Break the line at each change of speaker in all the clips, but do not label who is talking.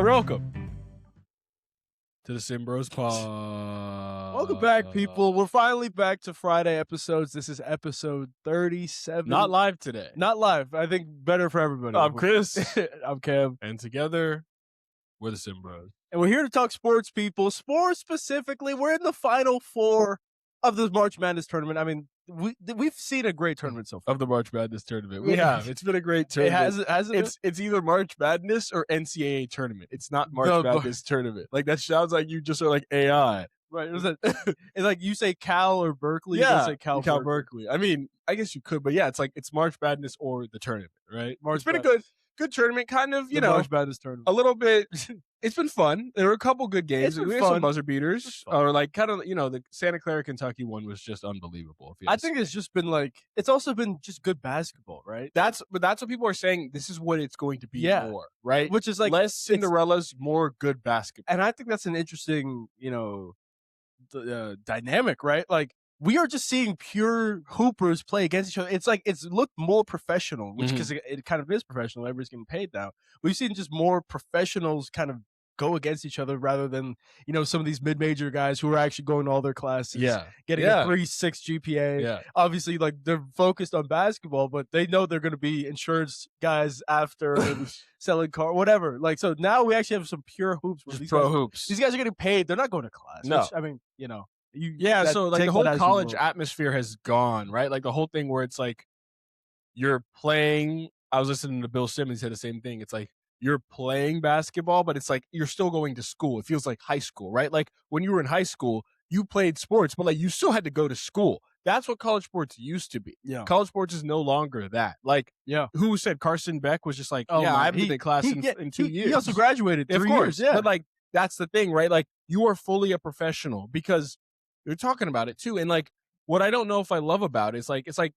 welcome to the SimmBros Pod.
Welcome back, people. We're finally back to Friday episodes. This is episode 37.
Not live today.
Not live. I think better for everybody.
I'm Chris.
I'm Cam.
And together, we're the SimmBros.
And we're here to talk sports, people. Sports specifically. We're in the final four of the March Madness tournament. I mean, we've seen a great tournament so far.
Of the March Madness tournament. We have. It's been a great tournament. It's either March Madness or NCAA tournament. It's not March Madness tournament. Like, that sounds like you just are like AI.
Right. It's like you say Cal or Berkeley.
Yeah,
you say Cal
Berkeley. I mean, I guess you could, but yeah, it's March Madness or the tournament, right?
It's been
a good tournament, kind of,
March Madness tournament.
A little bit. It's been fun. There were a couple good games. We had some buzzer beaters, or like kind of, the Santa Clara Kentucky one was just unbelievable.
I think it's just been it's also been just good basketball, right?
That's what people are saying. This is what it's going to be more, right?
Which is like
less Cinderellas, more good basketball.
And I think that's an interesting, dynamic, right? Like, we are just seeing pure hoopers play against each other. It's like it's looked more professional, which because it kind of is professional. Everybody's getting paid now. We've seen just more professionals kind of go against each other rather than some of these mid-major guys who are actually going to all their classes, getting a 3.6 GPA.
Yeah.
Obviously, like, they're focused on basketball, but they know they're going to be insurance guys after and selling car, whatever. Like, so now we actually have some pure hoops.
Just pro hoops.
These guys are getting paid. They're not going to class.
No,
which, I mean,
so like the whole college atmosphere has gone, right? Like the whole thing where it's like you're playing. I was listening to Bill Simmons say the same thing. It's like you're playing basketball, but it's like you're still going to school. It feels like high school, right? Like when you were in high school, you played sports, but like you still had to go to school. That's what college sports used to be. Yeah. College sports is no longer that. Like, who said Carson Beck was just like, I haven't been in class in 2 years.
He also graduated 3 years.
Yeah. But like, that's the thing, right? Like, you are fully a professional because you're talking about it too. And like, what I don't know if I love about it is like, it's like,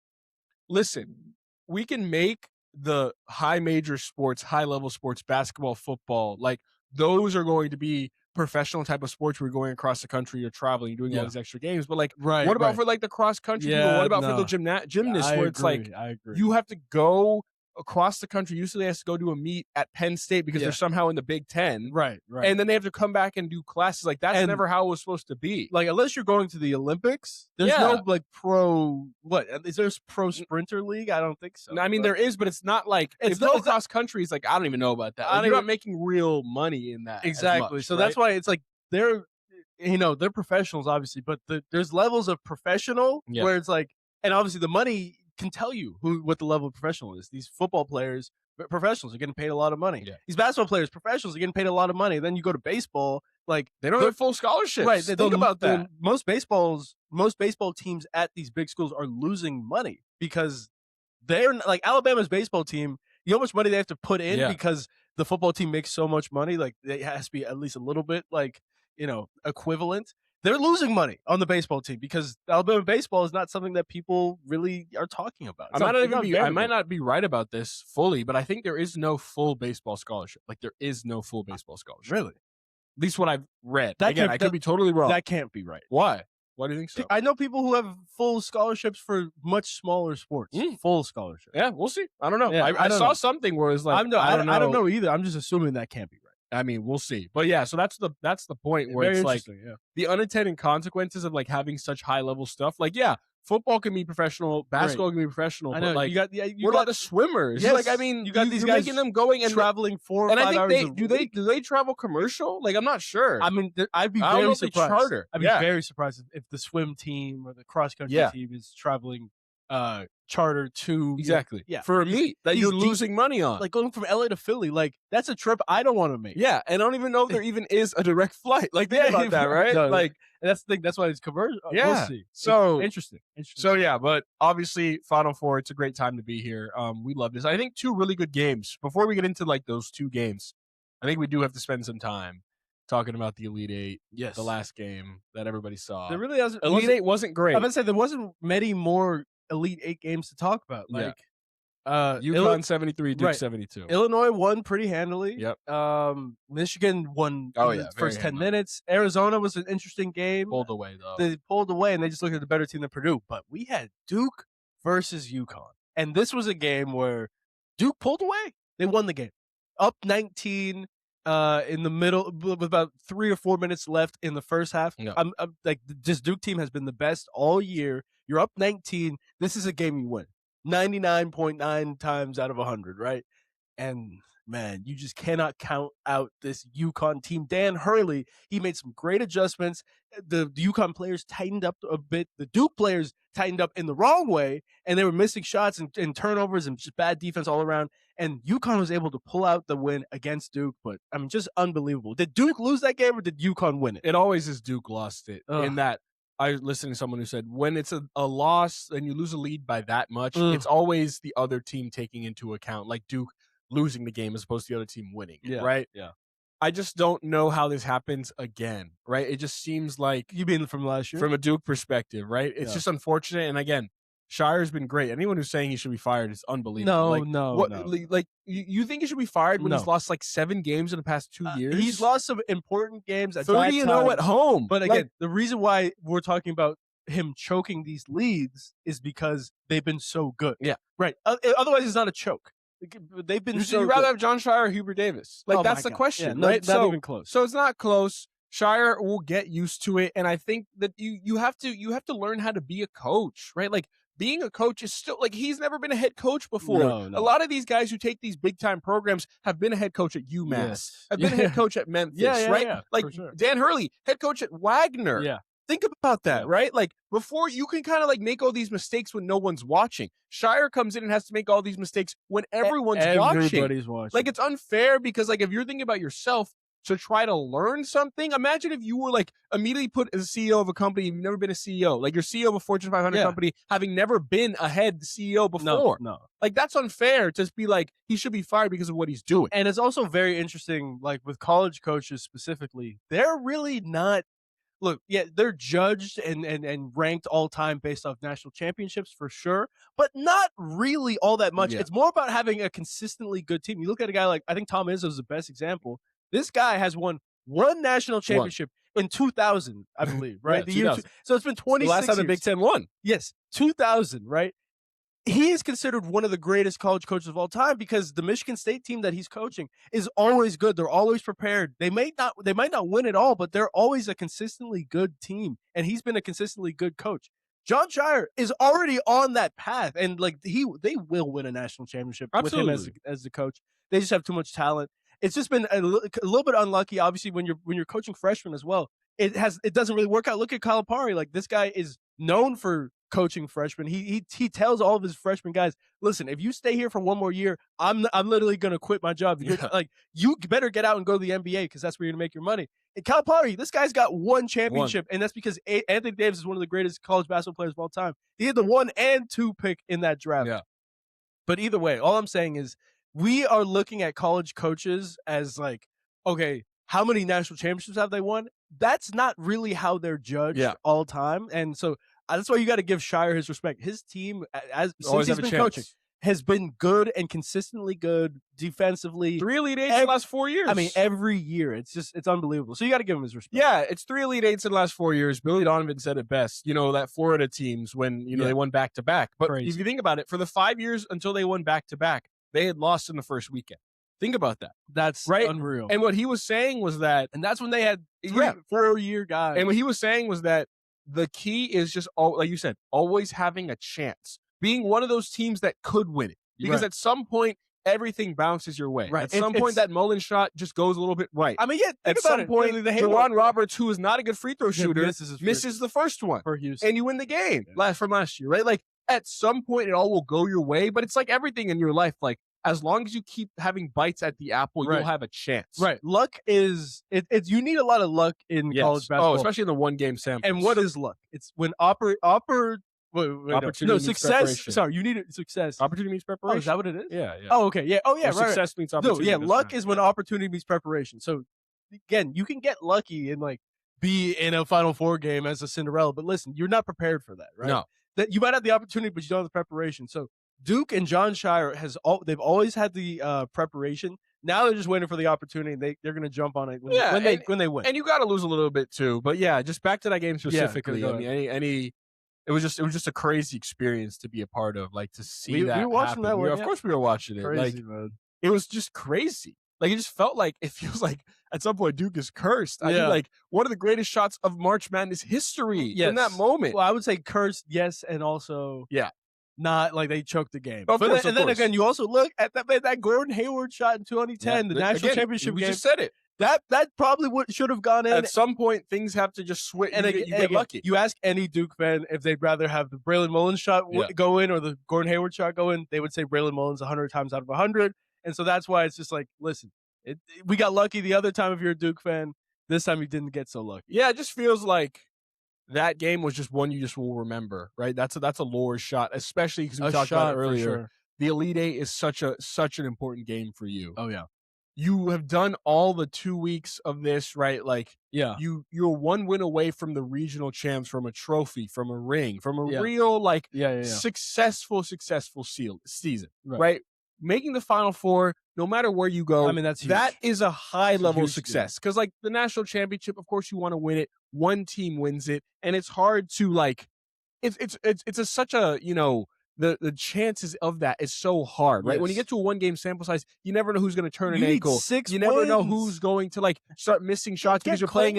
listen, we can make the high major sports, high level sports, basketball, football, like those are going to be professional type of sports where you're going across the country, you're traveling, you're doing all these extra games. But like, what about for like the cross country people? What about for the gymnasts where it's like, you have to go across the country? UCLA has to go to a meet at Penn State because they're somehow in the Big Ten. Right. And then they have to come back and do classes. Like, that's never how it was supposed to be.
Like, unless you're going to the Olympics, there's no like pro, is there a pro sprinter league? I don't think so.
No, I mean, there is, but it's not like, if no cross country is like, I don't even know about that. Like, you're not making real money in that.
Exactly.
Much,
so
right?
That's why it's like, they're professionals, obviously, but there's levels of professional where it's like, and obviously the money can tell you what the level of professional is. These football players, professionals, are getting paid a lot of money. Yeah. These basketball players, professionals, are getting paid a lot of money. Then you go to baseball, like,
they don't have full scholarships.
Right.
Think about that.
Most baseball teams at these big schools are losing money because they're like, Alabama's baseball team. You know how much money they have to put in because the football team makes so much money. Like, it has to be at least a little bit like, equivalent. They're losing money on the baseball team because Alabama baseball is not something that people really are talking about.
I might not be right about this fully, but I think there is no full baseball scholarship. Like, there is no full baseball scholarship.
Really?
At least what I've read. I could be totally wrong.
That can't be right.
Why? Why do you think so?
I know people who have full scholarships for much smaller sports. Full scholarship.
Yeah, we'll see. I don't know.
Yeah,
I saw something where it's like,
I don't know either. I'm just assuming that can't be right.
I mean, we'll see. But yeah, so that's the point where it's like the unintended consequences of like having such high level stuff. Like, football can be professional, basketball can be professiontal. But like, what about the swimmers?
Yes,
like, I mean,
you got these guys
making them going and
traveling 4 or 5 hours.
And I think do they travel commercial? Like, I'm not sure.
I mean, I'd be very surprised.
Charter.
I'd be very surprised if the swim team or the cross country team is traveling charter to
for a meet that you're losing money on,
like going from LA to Philly. Like, that's a trip I don't want to make.
And I don't even know if there even is a direct flight. Like, think about that, right?
No, like, and that's the thing. That's why it's conversion. We'll see.
So
interesting.
So but obviously Final Four, it's a great time to be here. We love this. I think 2 really good games. Before we get into like those 2 games, I think we do have to spend some time talking about the Elite Eight.
Yes,
the last game that everybody saw.
There really hasn't.
Elite Eight wasn't great.
I'm gonna say there wasn't many more Elite Eight games to talk about. Like,
UConn 73, Duke 72.
Illinois won pretty handily.
Yep.
Michigan won the first 10 minutes. Arizona was an interesting game.
Pulled away, though.
They pulled away, and they just looked at the better team than Purdue. But we had Duke versus UConn. And this was a game where Duke pulled away. They won the game. Up 19. in the middle with about 3 or 4 minutes left in the first half.
Yeah.
I'm like, this Duke team has been the best all year. You're up 19. This is a game you win 99.9 times out of 100, right? And man, you just cannot count out this UConn team. Dan Hurley, he made some great adjustments. The UConn players tightened up a bit. The Duke players tightened up in the wrong way, and they were missing shots and turnovers and just bad defense all around. And UConn was able to pull out the win against Duke, but I mean, just unbelievable. Did Duke lose that game or did UConn win it?
It always is Duke lost it. In that, I listened to someone who said when it's a loss and you lose a lead by that much, it's always the other team taking into account, like Duke losing the game as opposed to the other team winning it, right?
Yeah.
I just don't know how this happens again, right? It just seems like,
You mean from last year?
from a Duke perspective, right? It's just unfortunate. And again, Scheyer's been great. Anyone who's saying he should be fired is unbelievable.
No.
Like, you think he should be fired when
No.
he's lost like 7 games in the past 2 years?
He's lost some important games at
30-0 at home.
But again, the reason why we're talking about him choking these leads is because they've been so good.
Yeah.
Right. Otherwise, it's not a choke. They've been so
you'd rather
good.
have Jon Scheyer or Hubert Davis. Like, that's the question, right?
Not even close.
So it's not close. Scheyer will get used to it, and I think that you have to learn how to be a coach, right? Like, being a coach is still, like, he's never been a head coach before.
No.
A lot of these guys who take these big time programs have been a head coach at UMass, have been a head coach at Memphis, right?
Yeah,
like
sure.
Dan Hurley, head coach at Wagner.
Yeah.
Think about that, right? Like, before, you can kind of like make all these mistakes when no one's watching. Scheyer comes in and has to make all these mistakes when everybody's
watching.
Like, it's unfair because, like, if you're thinking about yourself to try to learn something, imagine if you were like immediately put as a CEO of a company, you've never been a CEO, like you're CEO of a Fortune 500 company, having never been a head CEO before.
No.
Like, that's unfair to be like, he should be fired because of what he's doing.
And it's also very interesting, like with college coaches specifically, they're really not. Look, yeah, they're judged and ranked all time based off national championships for sure, but not really all that much.
Yeah.
It's more about having a consistently good team. You look at a guy like, I think Tom Izzo is the best example. This guy has won one national championship in 2000, I believe, right?
The year,
so it's been 26
the last time
years.
the Big Ten won.
Yes, 2000, right? He is considered one of the greatest college coaches of all time because the Michigan State team that he's coaching is always good. They're always prepared. They might not win it all, but they're always a consistently good team, and he's been a consistently good coach. Jon Scheyer is already on that path, and like they will win a national championship with him as the coach. They just have too much talent. It's just been a little bit unlucky, obviously, when you're coaching freshmen as well. It doesn't really work out. Look at Calipari. Like, this guy is known for coaching freshmen. He tells all of his freshman guys, listen, if you stay here for one more year, I'm literally going to quit my job. Like, you better get out and go to the NBA because that's where you're going to make your money. And Calipari, this guy's got one championship, and that's because Anthony Davis is one of the greatest college basketball players of all time. He had the 1 and 2 pick in that draft.
Yeah.
But either way, all I'm saying is we are looking at college coaches as like, okay, how many national championships have they won? That's not really how they're judged all time. And so that's why you got to give Scheyer his respect. His team, since he's been coaching, has been good and consistently good defensively.
3 Elite Eights in the last 4 years.
I mean, every year. It's unbelievable. So you got to give him his respect.
Yeah, it's 3 Elite Eights in the last 4 years. Billy Donovan said it best. That Florida teams when, they won back-to-back. But if you think about it, for the 5 years until they won back-to-back, they had lost in the first weekend. Think about that.
That's
right?
Unreal.
And what he was saying was that...
And that's when they had 4-year guys.
And what he was saying was that the key is just, like you said, always having a chance. Being one of those teams that could win it. Because at some point, everything bounces your way.
Right.
At some point, that Mullen shot just goes a little bit right.
I mean,
at some point, Dewan Roberts, who is not a good free throw shooter, misses the first one.
For Houston.
And you win the game from last year, right? Like, at some point, it all will go your way. But it's like everything in your life. Like, as long as you keep having bites at the apple, you'll have a chance.
Right. Luck is you need a lot of luck in college basketball.
Oh, especially in the 1-game sample.
And what is luck? It's when success. Sorry, you need success.
Opportunity means preparation.
Oh, is that what it is?
Yeah.
Oh, okay. Yeah. Oh, yeah. Right.
Success means opportunity.
No, luck is when opportunity meets preparation. So again, you can get lucky and like be in a Final Four game as a Cinderella, but listen, you're not prepared for that, right?
No.
That you might have the opportunity, but you don't have the preparation. So Duke and Jon Scheyer they've always had the preparation. Now they're just waiting for the opportunity. And they're going to jump on it when they win.
And you got to lose a little bit too. But yeah, just back to that game specifically. I mean, it was just a crazy experience to be a part of. Like, to see that.
We were watching
happen.
that one.
Of course, we were watching it.
Crazy, man.
It was just crazy. Like, it just felt like, it feels like at some point Duke is cursed. I mean,
Yeah.
like, one of the greatest shots of March Madness history in that moment.
Well, I would say cursed, yes, and also not like they choked the game.
Of course,
and then again, you also look at that Gordon Hayward shot in 2010, the national championship
we
game.
just said it.
That probably should have gone in.
At some point, things have to just switch, and you get lucky.
You ask any Duke fan if they'd rather have the Braylon Mullins shot go in or the Gordon Hayward shot go in, they would say Braylon Mullins 100 times out of 100. And so that's why it's just like, listen, we got lucky the other time if you're a Duke fan. This time you didn't get so lucky.
Yeah, it just feels like that game was just one you just will remember, right? That's a lore shot, especially because we talked about it earlier.
Sure.
The Elite Eight is such an important game for you.
Oh yeah.
You have done all the 2 weeks of this, right? Like, you're one win away from the regional champs, from a trophy, from a ring, from a real successful season, right? Making the Final Four, no matter where you go,
I mean, that's huge.
That is a high level success. Because like the national championship, of course, you want to win it. One team wins it, and it's hard to like. It's such a the chances of that is so hard, right?
Yes.
When you get to a 1 game sample size, you never know who's going to turn an ankle.
You
never know who's going to like start missing shots because you're playing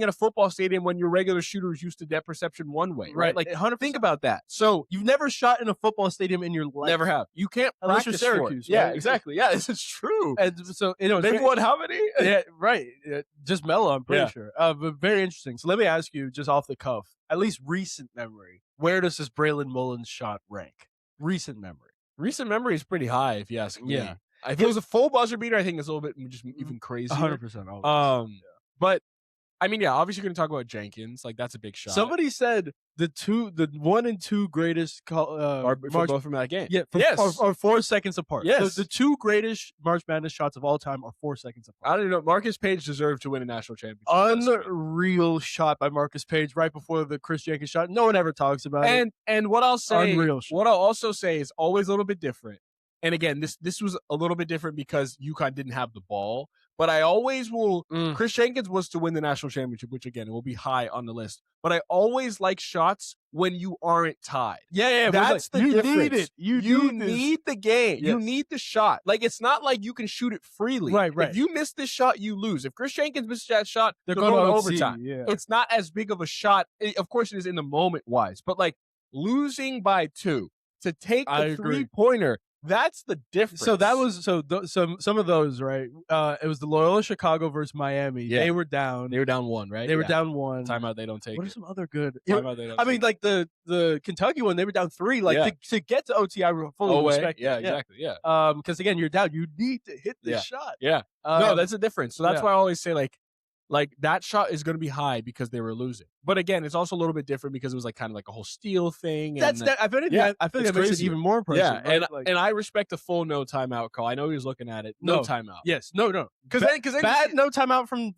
in a football stadium when your regular shooters used to depth perception one way, right? Like,
100%.
think about that. So
you've never shot in a football stadium in your life.
Never have. You can't
unless you're
practice
Syracuse.
For it.
Right?
Yeah, exactly. Yeah, this is true.
And so
they've won how many?
Yeah, right. Just Melo, I'm pretty sure. But very interesting. So let me ask you, just off the cuff, at least recent memory, where does this Braylon Mullins shot rank? Recent memory
is pretty high, if you ask me.
Yeah.
If it was a full buzzer beater, I think it's a little bit just even crazier.
100%.
But I mean, obviously you're going to talk about Jenkins. Like, that's a big shot.
Somebody said the 1 and 2 greatest
are both from that game.
Yeah, are 4 seconds apart.
Yes.
The 2 greatest March Madness shots of all time are 4 seconds apart.
I don't know. Marcus Page deserved to win a national championship.
Unreal shot by Marcus Page right before the Chris Jenkins shot. No one ever talks about it.
And what I'll say,
Unreal shot.
What I'll also say is always a little bit different. And again, this was a little bit different because UConn didn't have the ball. But I always will. Chris Jenkins was to win the national championship, which again, it will be high on the list. But I always like shots when you aren't tied.
Yeah.
That's the difference.
Need it.
You need the game.
Yes.
You need the shot. Like, it's not like you can shoot it freely.
Right.
If you miss this shot, you lose. If Chris Jenkins misses that shot, they're going to overtime.
Yeah.
It's not as big of a shot. Of course, it is in the moment wise, but like losing by 2 to take the 3-pointer. That's the difference.
So that was some of those, right? It was the Loyola Chicago versus Miami.
Yeah.
They were down
1, right?
They were down 1.
Timeout they don't take.
What are some other good?
Timeout they don't
I mean, like the Kentucky one, they were down 3. Like to get to OT, I fully respect.
Yeah, exactly. Yeah.
Because again, you're down. You need to hit this shot.
Yeah. No, that's the difference. So that's why I always say like that shot is going to be high because they were losing. But again, it's also a little bit different because it was like kind of like a whole steal thing.
I feel like that makes it even more impressive.
Yeah,
right?
and I respect the full no timeout call. I know he was looking at it. No timeout.
Yes, no. Because bad no timeout from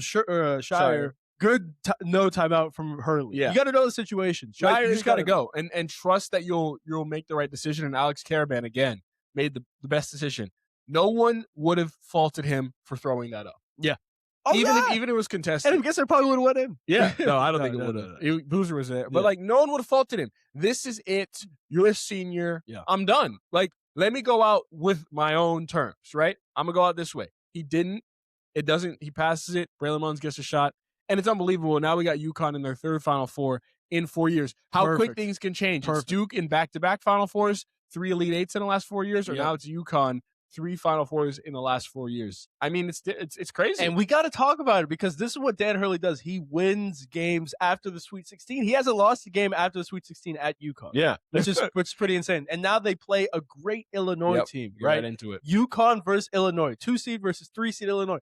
Scheyer. Good no timeout from Hurley.
Yeah.
You got to know the situation. Scheyer,
you just got to go and trust that you'll make the right decision. And Alex Caravan again made the best decision. No one would have faulted him for throwing that up.
Yeah.
Even if it was contested.
And I guess it probably would have went in.
Yeah. No, I don't think it would have.
No.
Boozer was there. But like, no one would have faulted him. This is it. You're a senior.
Yeah.
I'm done. Like, let me go out with my own terms, right? I'm going to go out this way. He didn't. It doesn't. He passes it. Braylon Mullins gets a shot. And it's unbelievable. Now we got UConn in their 3rd Final Four in 4 years. How quick things can change. It's Duke in back-to-back Final Fours, 3 Elite Eights in the last 4 years, or now it's UConn. 3 Final Fours in the last 4 years. I mean, it's crazy.
And we got to talk about it because this is what Dan Hurley does. He wins games after the Sweet 16. He hasn't lost a game after the Sweet 16 at UConn.
Yeah.
which is pretty insane. And now they play a great Illinois team, right?
Into it.
UConn versus Illinois. 2 seed versus 3 seed Illinois.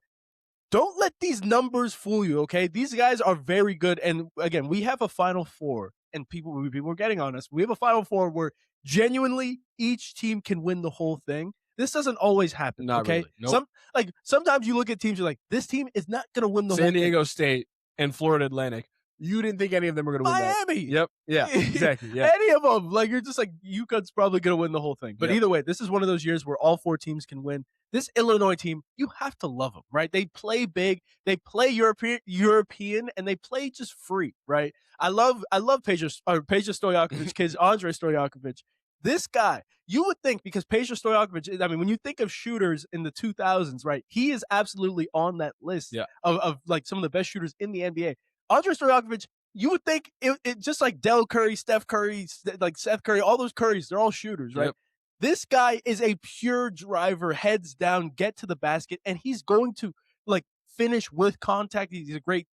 Don't let these numbers fool you, okay? These guys are very good. And again, we have a Final Four, and people are getting on us. We have a Final Four where genuinely each team can win the whole thing. This doesn't always happen, okay?
Really. Nope.
Sometimes you look at teams, you're like, this team is not going to win the whole thing.
San Diego State and Florida Atlantic. You didn't think any of them were going to win that.
Miami.
Yep. Yeah, exactly. Yeah.
Any of them. Like, you're just like, UConn's probably going to win the whole thing. But either way, this is one of those years where all 4 teams can win. This Illinois team, you have to love them, right? They play big. They play European, and they play just free, right? I love Peja Stojakovic, kids, Andre Stojakovic. This guy, you would think, because Peja Stojakovic, I mean, when you think of shooters in the 2000s, right, he is absolutely on that list of like some of the best shooters in the NBA. Andre Stojakovic, you would think it just like Del Curry, Steph Curry, like Seth Curry, all those Currys, they're all shooters, right? Yep. This guy is a pure driver, heads down, get to the basket, and he's going to like finish with contact. He's a great,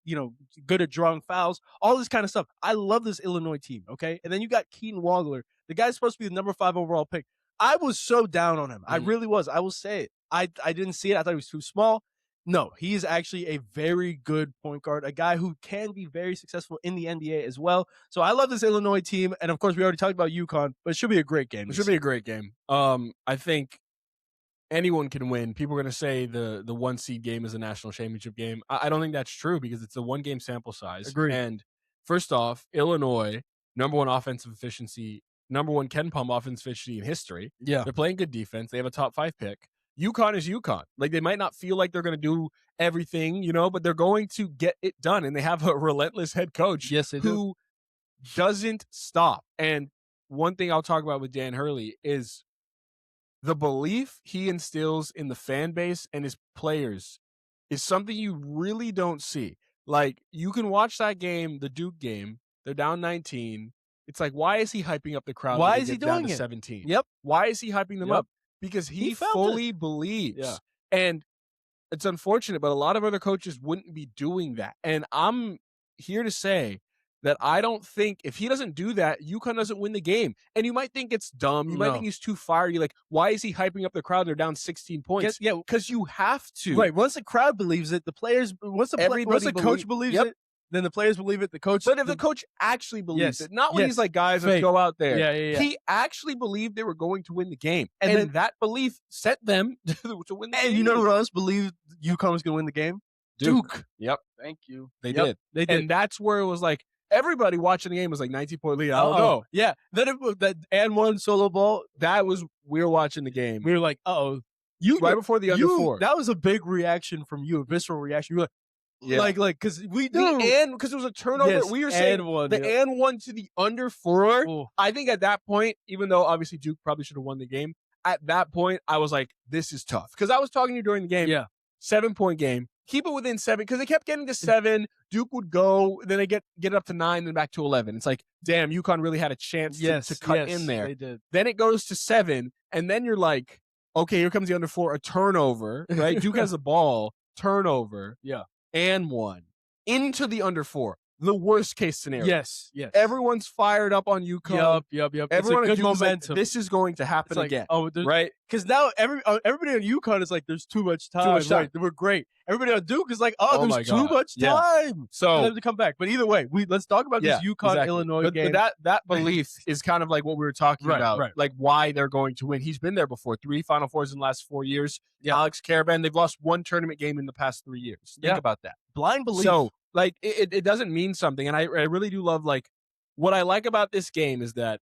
good at drawing fouls, all this kind of stuff. I love this Illinois team, okay? And then you got Keaton Wagler. The guy's supposed to be the number 5 overall pick. I was so down on him. I really was. I will say it. I didn't see it. I thought he was too small. No, he is actually a very good point guard, a guy who can be very successful in the NBA as well. So I love this Illinois team. And, of course, we already talked about UConn, but it should be a great game.
It should be a great game. I think anyone can win. People are going to say the 1 seed game is a national championship game. I don't think that's true because it's a 1-game sample size.
Agreed.
And first off, Illinois, number 1 offensive efficiency, number 1 Ken Palm offensive efficiency in history.
Yeah.
They're playing good defense. They have a top 5 pick. UConn is UConn. Like, they might not feel like they're going to do everything, but they're going to get it done. And they have a relentless head coach who doesn't stop. And one thing I'll talk about with Dan Hurley is the belief he instills in the fan base and his players is something you really don't see. Like, you can watch that game, the Duke game. They're down 19. It's like, why is he hyping up the crowd?
Why is he doing
down to
it?
17?
Yep.
Why is he hyping them up? Because he fully believes.
Yeah.
And it's unfortunate, but a lot of other coaches wouldn't be doing that. And I'm here to say that I don't think if he doesn't do that, UConn doesn't win the game. And you might think it's dumb. You might think he's too fiery. Like, why is he hyping up the crowd? They're down 16 points.
Yeah,
because you have to.
Right. Once the crowd believes it, the players. Once the coach believes it, then the players believe it. The coach.
But if the coach actually believes it, not when he's like, guys, let's go out there.
Yeah.
He actually believed they were going to win the game. And then that belief set them to win the game.
And you know who else believed UConn was going to win the game?
Duke.
Yep. Thank you.
They did. And that's where it was like, everybody watching the game was like 19-point lead. I don't know.
Yeah. Then that and one solo ball.
That was, we were watching the game.
We were like,
right before the under 4.
That was a big reaction from you, a visceral reaction. You were like, like, because we do.
Because it was a turnover.
Yes,
we were saying and one to the under 4.
Ooh.
I think at that point, even though obviously Duke probably should have won the game, at that point, I was like, this is tough. Because I was talking to you during the game.
Yeah.
7-point game. Keep it within 7. Because they kept getting to 7. Duke would go. Then they get it up to 9, then back to 11. It's like, damn, UConn really had a chance to cut in there.
They did.
Then it goes to 7. And then you're like, okay, here comes the under 4, a turnover. Right? Duke has the ball. Turnover.
Yeah.
And 1. Into the under 4. The worst case scenario.
Yes.
Everyone's fired up on UConn.
Yep.
Everyone
it's a good momentum.
Like, this is going to happen again. Right?
Because now everybody on UConn is like, there's too much time. Right? They were great. Everybody on Duke is like, there's too much time for them to come back. But either way, let's talk about this UConn-Illinois game.
But that belief is kind of like what we were talking about, like why they're going to win. He's been there before. 3 Final Fours in the last 4 years. Yeah. Alex Caravan, they've lost 1 tournament game in the past 3 years. Think about that.
Blind belief.
So, like, it doesn't mean something. And I really do love, like, what I like about this game is that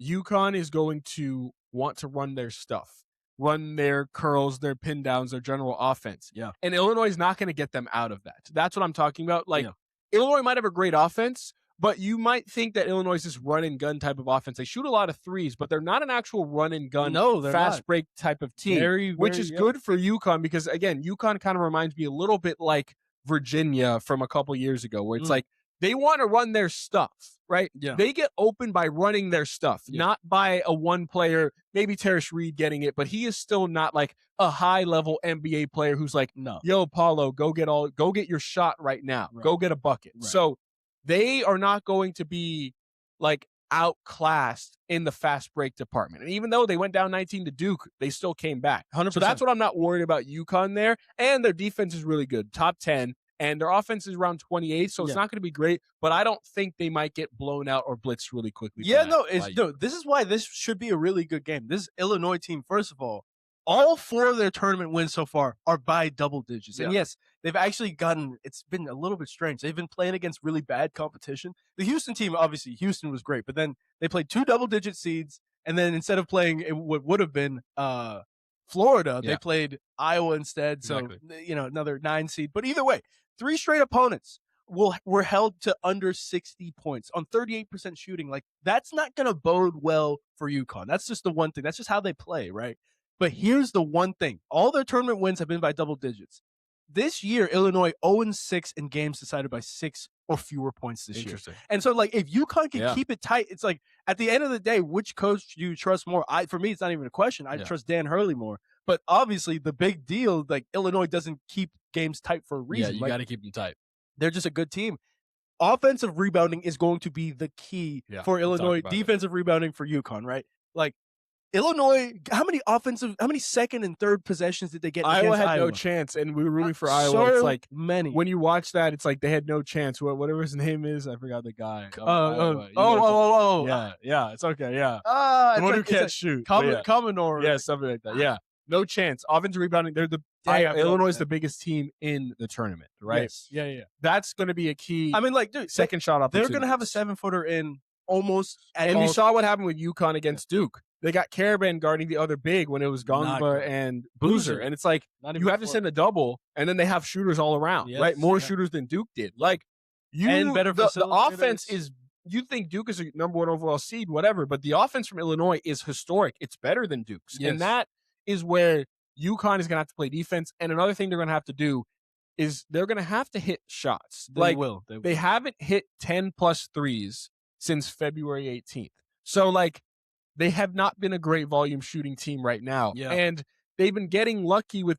UConn is going to want to run their stuff, run their curls, their pin downs, their general offense.
Yeah.
And Illinois is not going to get them out of that. That's what I'm talking about. Like, Illinois might have a great offense, but you might think that Illinois is this run and gun type of offense. They shoot a lot of threes, but they're not an actual run and gun, fast break type of team, which is good for UConn because, again, UConn kind of reminds me a little bit like Virginia from a couple years ago, where it's like they want to run their stuff, right?
Yeah.
They get open by running their stuff, not by a one player, maybe Terrence Reed getting it, but he is still not like a high level NBA player who's like, yo, Paulo, go get your shot right now. Right. Go get a bucket. Right. So they are not going to be like outclassed in the fast break department. And even though they went down 19 to Duke, they still came back.
100%.
So that's what I'm not worried about UConn there. And their defense is really good, top 10. And their offense is around 28, so it's not going to be great. But I don't think they might get blown out or blitzed really quickly.
This is why this should be a really good game. This Illinois team, first of all 4 of their tournament wins so far are by double digits. And yes, they've actually it's been a little bit strange. They've been playing against really bad competition. The Houston team, obviously, Houston was great, but then they played 2 double-digit seeds, and then instead of playing what would have been Florida, they played Iowa instead, so, another 9 seed. But either way, 3 straight opponents were held to under 60 points on 38% shooting. Like, that's not going to bode well for UConn. That's just the one thing. That's just how they play, right? But here's the one thing. All their tournament wins have been by double digits. This year, Illinois 0-6 in games decided by 6 or fewer points this year. And so, like, if UConn can keep it tight, it's like, at the end of the day, which coach do you trust more? For me, it's not even a question. I trust Dan Hurley more. But obviously, the big deal, like, Illinois doesn't keep games tight for a reason.
Yeah, you got to keep them tight.
They're just a good team. Offensive rebounding is going to be the key for Illinois. Defensive rebounding for UConn, right? Like, Illinois, how many second and third possessions did they get?
Iowa had no chance, and we were rooting for Iowa.
So
it's like
many.
When you watch that, it's like they had no chance. Whatever his name is, I forgot the guy. Yeah, it's okay. Yeah, the one who can't shoot.
Commodore.
Yeah, something like that. Yeah, no chance. Offensive rebounding. They're Illinois is the biggest team in the tournament, right?
Yes. Yeah.
That's going to be a key.
I mean, like, dude,
second shot opportunity.
They're going to have a 7-footer in almost.
And we saw what happened with UConn against Duke. They got Caravan guarding the other big when it was Gongba and Boozer. And it's like, you have to send a double, and then they have shooters all around, right? More shooters than Duke did. Like, the offense is, you think Duke is a number 1 overall seed, whatever, but the offense from Illinois is historic. It's better than Duke's. Yes. And that is where UConn is going to have to play defense. And another thing they're going to have to do is they're going to have to hit shots. They will. They haven't hit 10+ threes since February 18th. So, like, they have not been a great volume shooting team right now. Yeah. And they've been getting lucky with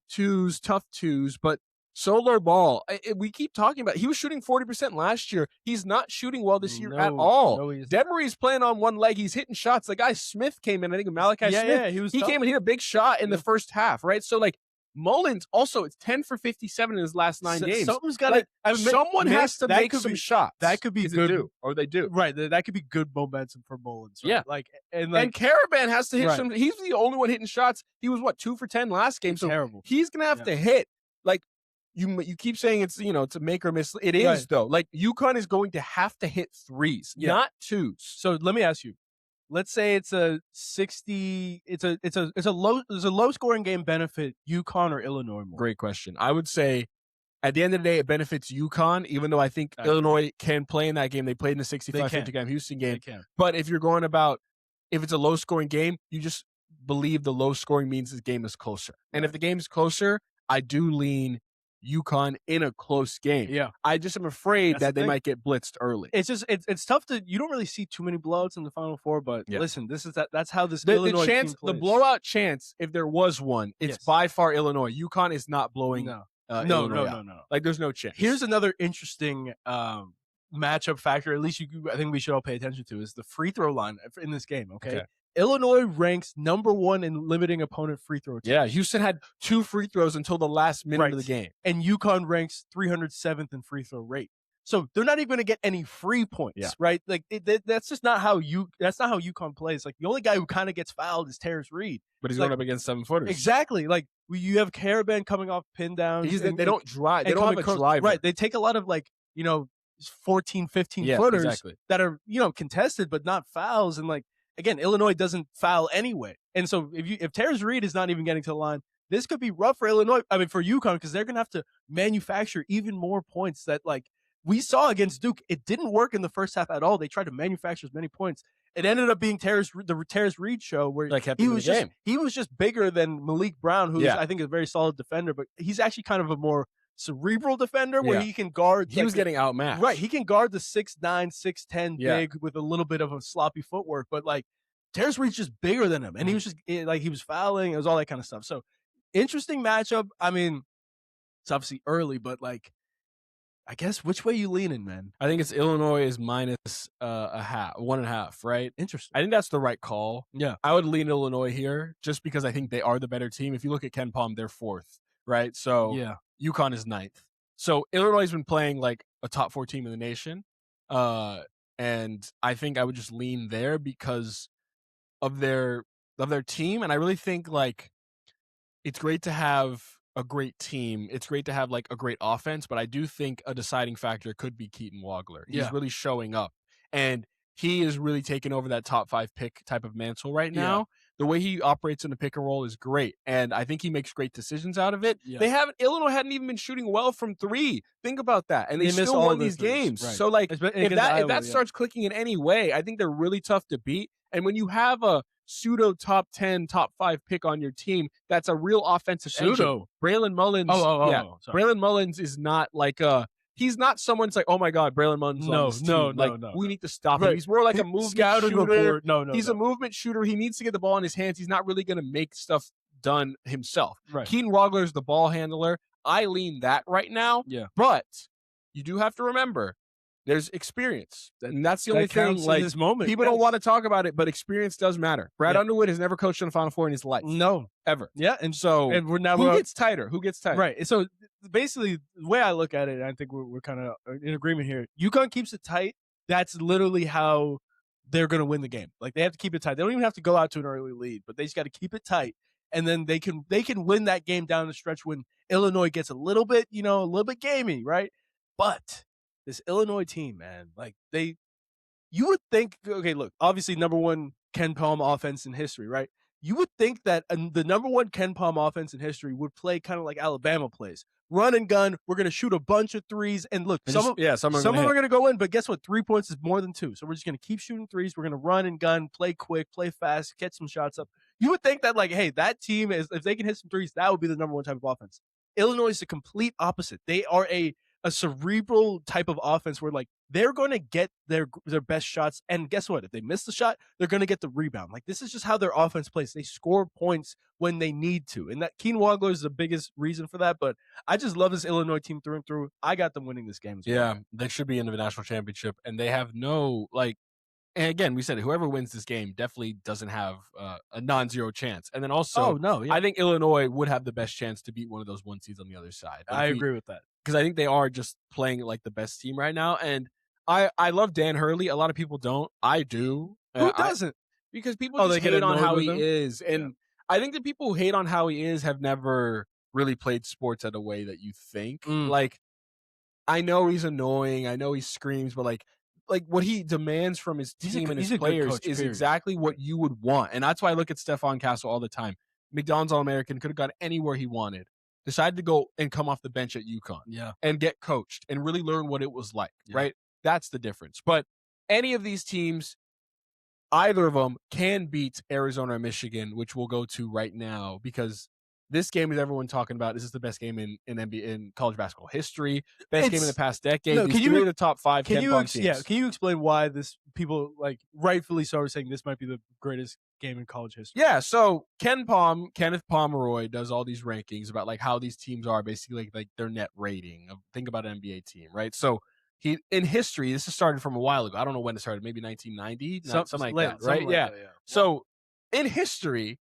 tough twos, but Solar Ball, we keep talking about, he was shooting 40% last year. He's not shooting well this year at all. No, Demery's playing on one leg. He's hitting shots. The guy Smith came in, I think Malachi Smith. Yeah, he came and hit a big shot in the first half, right? So, like, Mullins also, it's 10 for 57 in his last 9 games.
Something's got to.
Like, someone has to make some shots.
That could be good.
Or they do.
Right. That could be good momentum for Mullins. Right?
Yeah. And Caravan has to hit some. He's the only one hitting shots. He was 2 for 10 last game. So terrible. He's gonna have to hit. Like, you keep saying it's to make or miss. It is though. Like, UConn is going to have to hit threes, not twos.
So let me ask you. Let's say it's a 60. It's a low scoring game. Benefit UConn or Illinois more?
Great question. I would say at the end of the day, it benefits UConn, even though I think Illinois can play in that game. They played in the 65-50 game Houston game. But if you're going about, if it's a low scoring game, you just believe the low scoring means this game is closer. And if the game is closer, I do lean UConn in a close game.
Yeah.
I just am afraid that they might get blitzed early.
It's just it's tough to, you don't really see too many blowouts in the Final Four, but listen, that's how this Illinois team plays.
The blowout chance, if there was one, it's by far Illinois. UConn is not blowing Illinois out. No. Like, there's no chance.
Here's another interesting matchup factor, at least I think we should all pay attention to, is the free throw line in this game, okay? Illinois ranks number 1 in limiting opponent free throw attempts.
Yeah, Houston had 2 free throws until the last minute of the game.
And UConn ranks 307th in free throw rate. So they're not even going to get any free points, right? Like, that's just not how UConn plays. Like, the only guy who kind of gets fouled is Terrence Reed.
But he's going up against 7-footers.
Exactly. Like, you have Caravan coming off pin down.
They don't drive. They don't have a driver.
Right. They take a lot of, 14, 15 footers that are, contested, but not fouls. And, like, again, Illinois doesn't foul anyway. And so if Terrence Reed is not even getting to the line, this could be rough for Illinois. I mean, for UConn, because they're going to have to manufacture even more points that, like, we saw against Duke. It didn't work in the first half at all. They tried to manufacture as many points. It ended up being the Terrence Reed show, where he was just bigger than Malik Brown, who's I think a very solid defender, but he's actually kind of a more cerebral defender where he can guard.
He was getting outmatched.
Right. He can guard the 6'9", 6'10" big with a little bit of a sloppy footwork, but, like, Terrence Reed's just bigger than him. And he was just he was fouling. It was all that kind of stuff. So, interesting matchup. I mean, it's obviously early, but, like, I guess which way you leaning, man?
I think it's Illinois is minus 1.5, right?
Interesting.
I think that's the right call.
Yeah.
I would lean Illinois here just because I think they are the better team. If you look at Ken Palm, they're 4th, right? So UConn is 9th. So Illinois has been playing like a top 4 team in the nation. And I think I would just lean there because of their team. And I really think, like, it's great to have a great team. It's great to have, like, a great offense, but I do think a deciding factor could be Keaton Wagler. He's really showing up, and he is really taking over that top 5 pick type of mantle right now. The way he operates in the pick and roll is great, and I think he makes great decisions out of it.
Yeah.
Illinois hadn't even been shooting well from three. Think about that, and they
missed
still
all
won
of their
these
threes.
games.
Right.
So like, if
Iowa,
that starts clicking in any way, I think they're really tough to beat. And when you have a pseudo top 10, top 5 pick on your team, that's a real offensive engine. Braylon Mullins. Braylon Mullins is not like he's not someone's like, oh my God, Braylon Mullins on this team. We need to stop him. He's more like a movement shooter. He's a movement shooter. He needs to get the ball in his hands. He's not really going to make stuff done himself.
Right.
Keenan Wagler's the ball handler. I lean that right now.
Yeah.
But you do have to remember, there's experience, and that's the only thing. Like,
this moment,
people don't want to talk about it, but experience does matter. Brad Underwood has never coached in the Final Four in his life.
No,
ever.
Yeah,
and
we're now
who gets tighter?
Right. So basically, the way I look at it, and I think we're kind of in agreement here. UConn keeps it tight. That's literally how they're going to win the game. Like, they have to keep it tight. They don't even have to go out to an early lead, but they just got to keep it tight, and then they can win that game down the stretch when Illinois gets a little bit gamey, right? But this Illinois team, man, like you would think, okay, look, obviously number one Ken Palm offense in history, right? You would think that the number one Ken Palm offense in history would play kind of like Alabama plays. Run and gun, we're going to shoot a bunch of threes, and look, some of them are going to go in, but guess what? 3 points is more than 2. So we're just going to keep shooting threes. We're going to run and gun, play quick, play fast, get some shots up. You would think that, like, hey, that team is, if they can hit some threes, that would be the number one type of offense. Illinois is the complete opposite. They are a cerebral type of offense where, like, they're going to get their best shots, and guess what? If they miss the shot, they're going to get the rebound. Like, this is just how their offense plays. They score points when they need to, and that Keenan Wagler is the biggest reason for that. But I just love this Illinois team through and through. I got them winning this game as well.
Yeah, they should be in the national championship, and they have no, like, and again, we said it, whoever wins this game definitely doesn't have a non-zero chance. And then also, I think Illinois would have the best chance to beat one of those 1 seeds on the other side.
I agree with that.
Because I think they are just playing like the best team right now. And I love Dan Hurley. A lot of people don't. I do.
Who doesn't?
Because people just hate on how he is. And I think the people who hate on how he is have never really played sports at a way that you think. Like, I know he's annoying. I know he screams, but like what he demands from his team and his players is exactly what you would want. And that's why I look at Stephon Castle all the time. McDonald's All-American, could have gone anywhere he wanted. Decided to go and come off the bench at UConn and get coached and really learn what it was like, right? That's the difference. But any of these teams, either of them can beat Arizona or Michigan, which we'll go to right now, because this game is everyone talking about. This is the best game in NBA, in college basketball history. Best game in the past decade.
No,
these three are the top 5
can
teams.
Can you explain why this people, like, rightfully so, are saying this might be the greatest game in college history?
Yeah, so Kenneth Pomeroy does all these rankings about, like, how these teams are basically like their net rating. Think about an NBA team, right? So he, in history, this has started from a while ago. I don't know when it started, maybe 1990, something like that, right?
Like that.
So in history,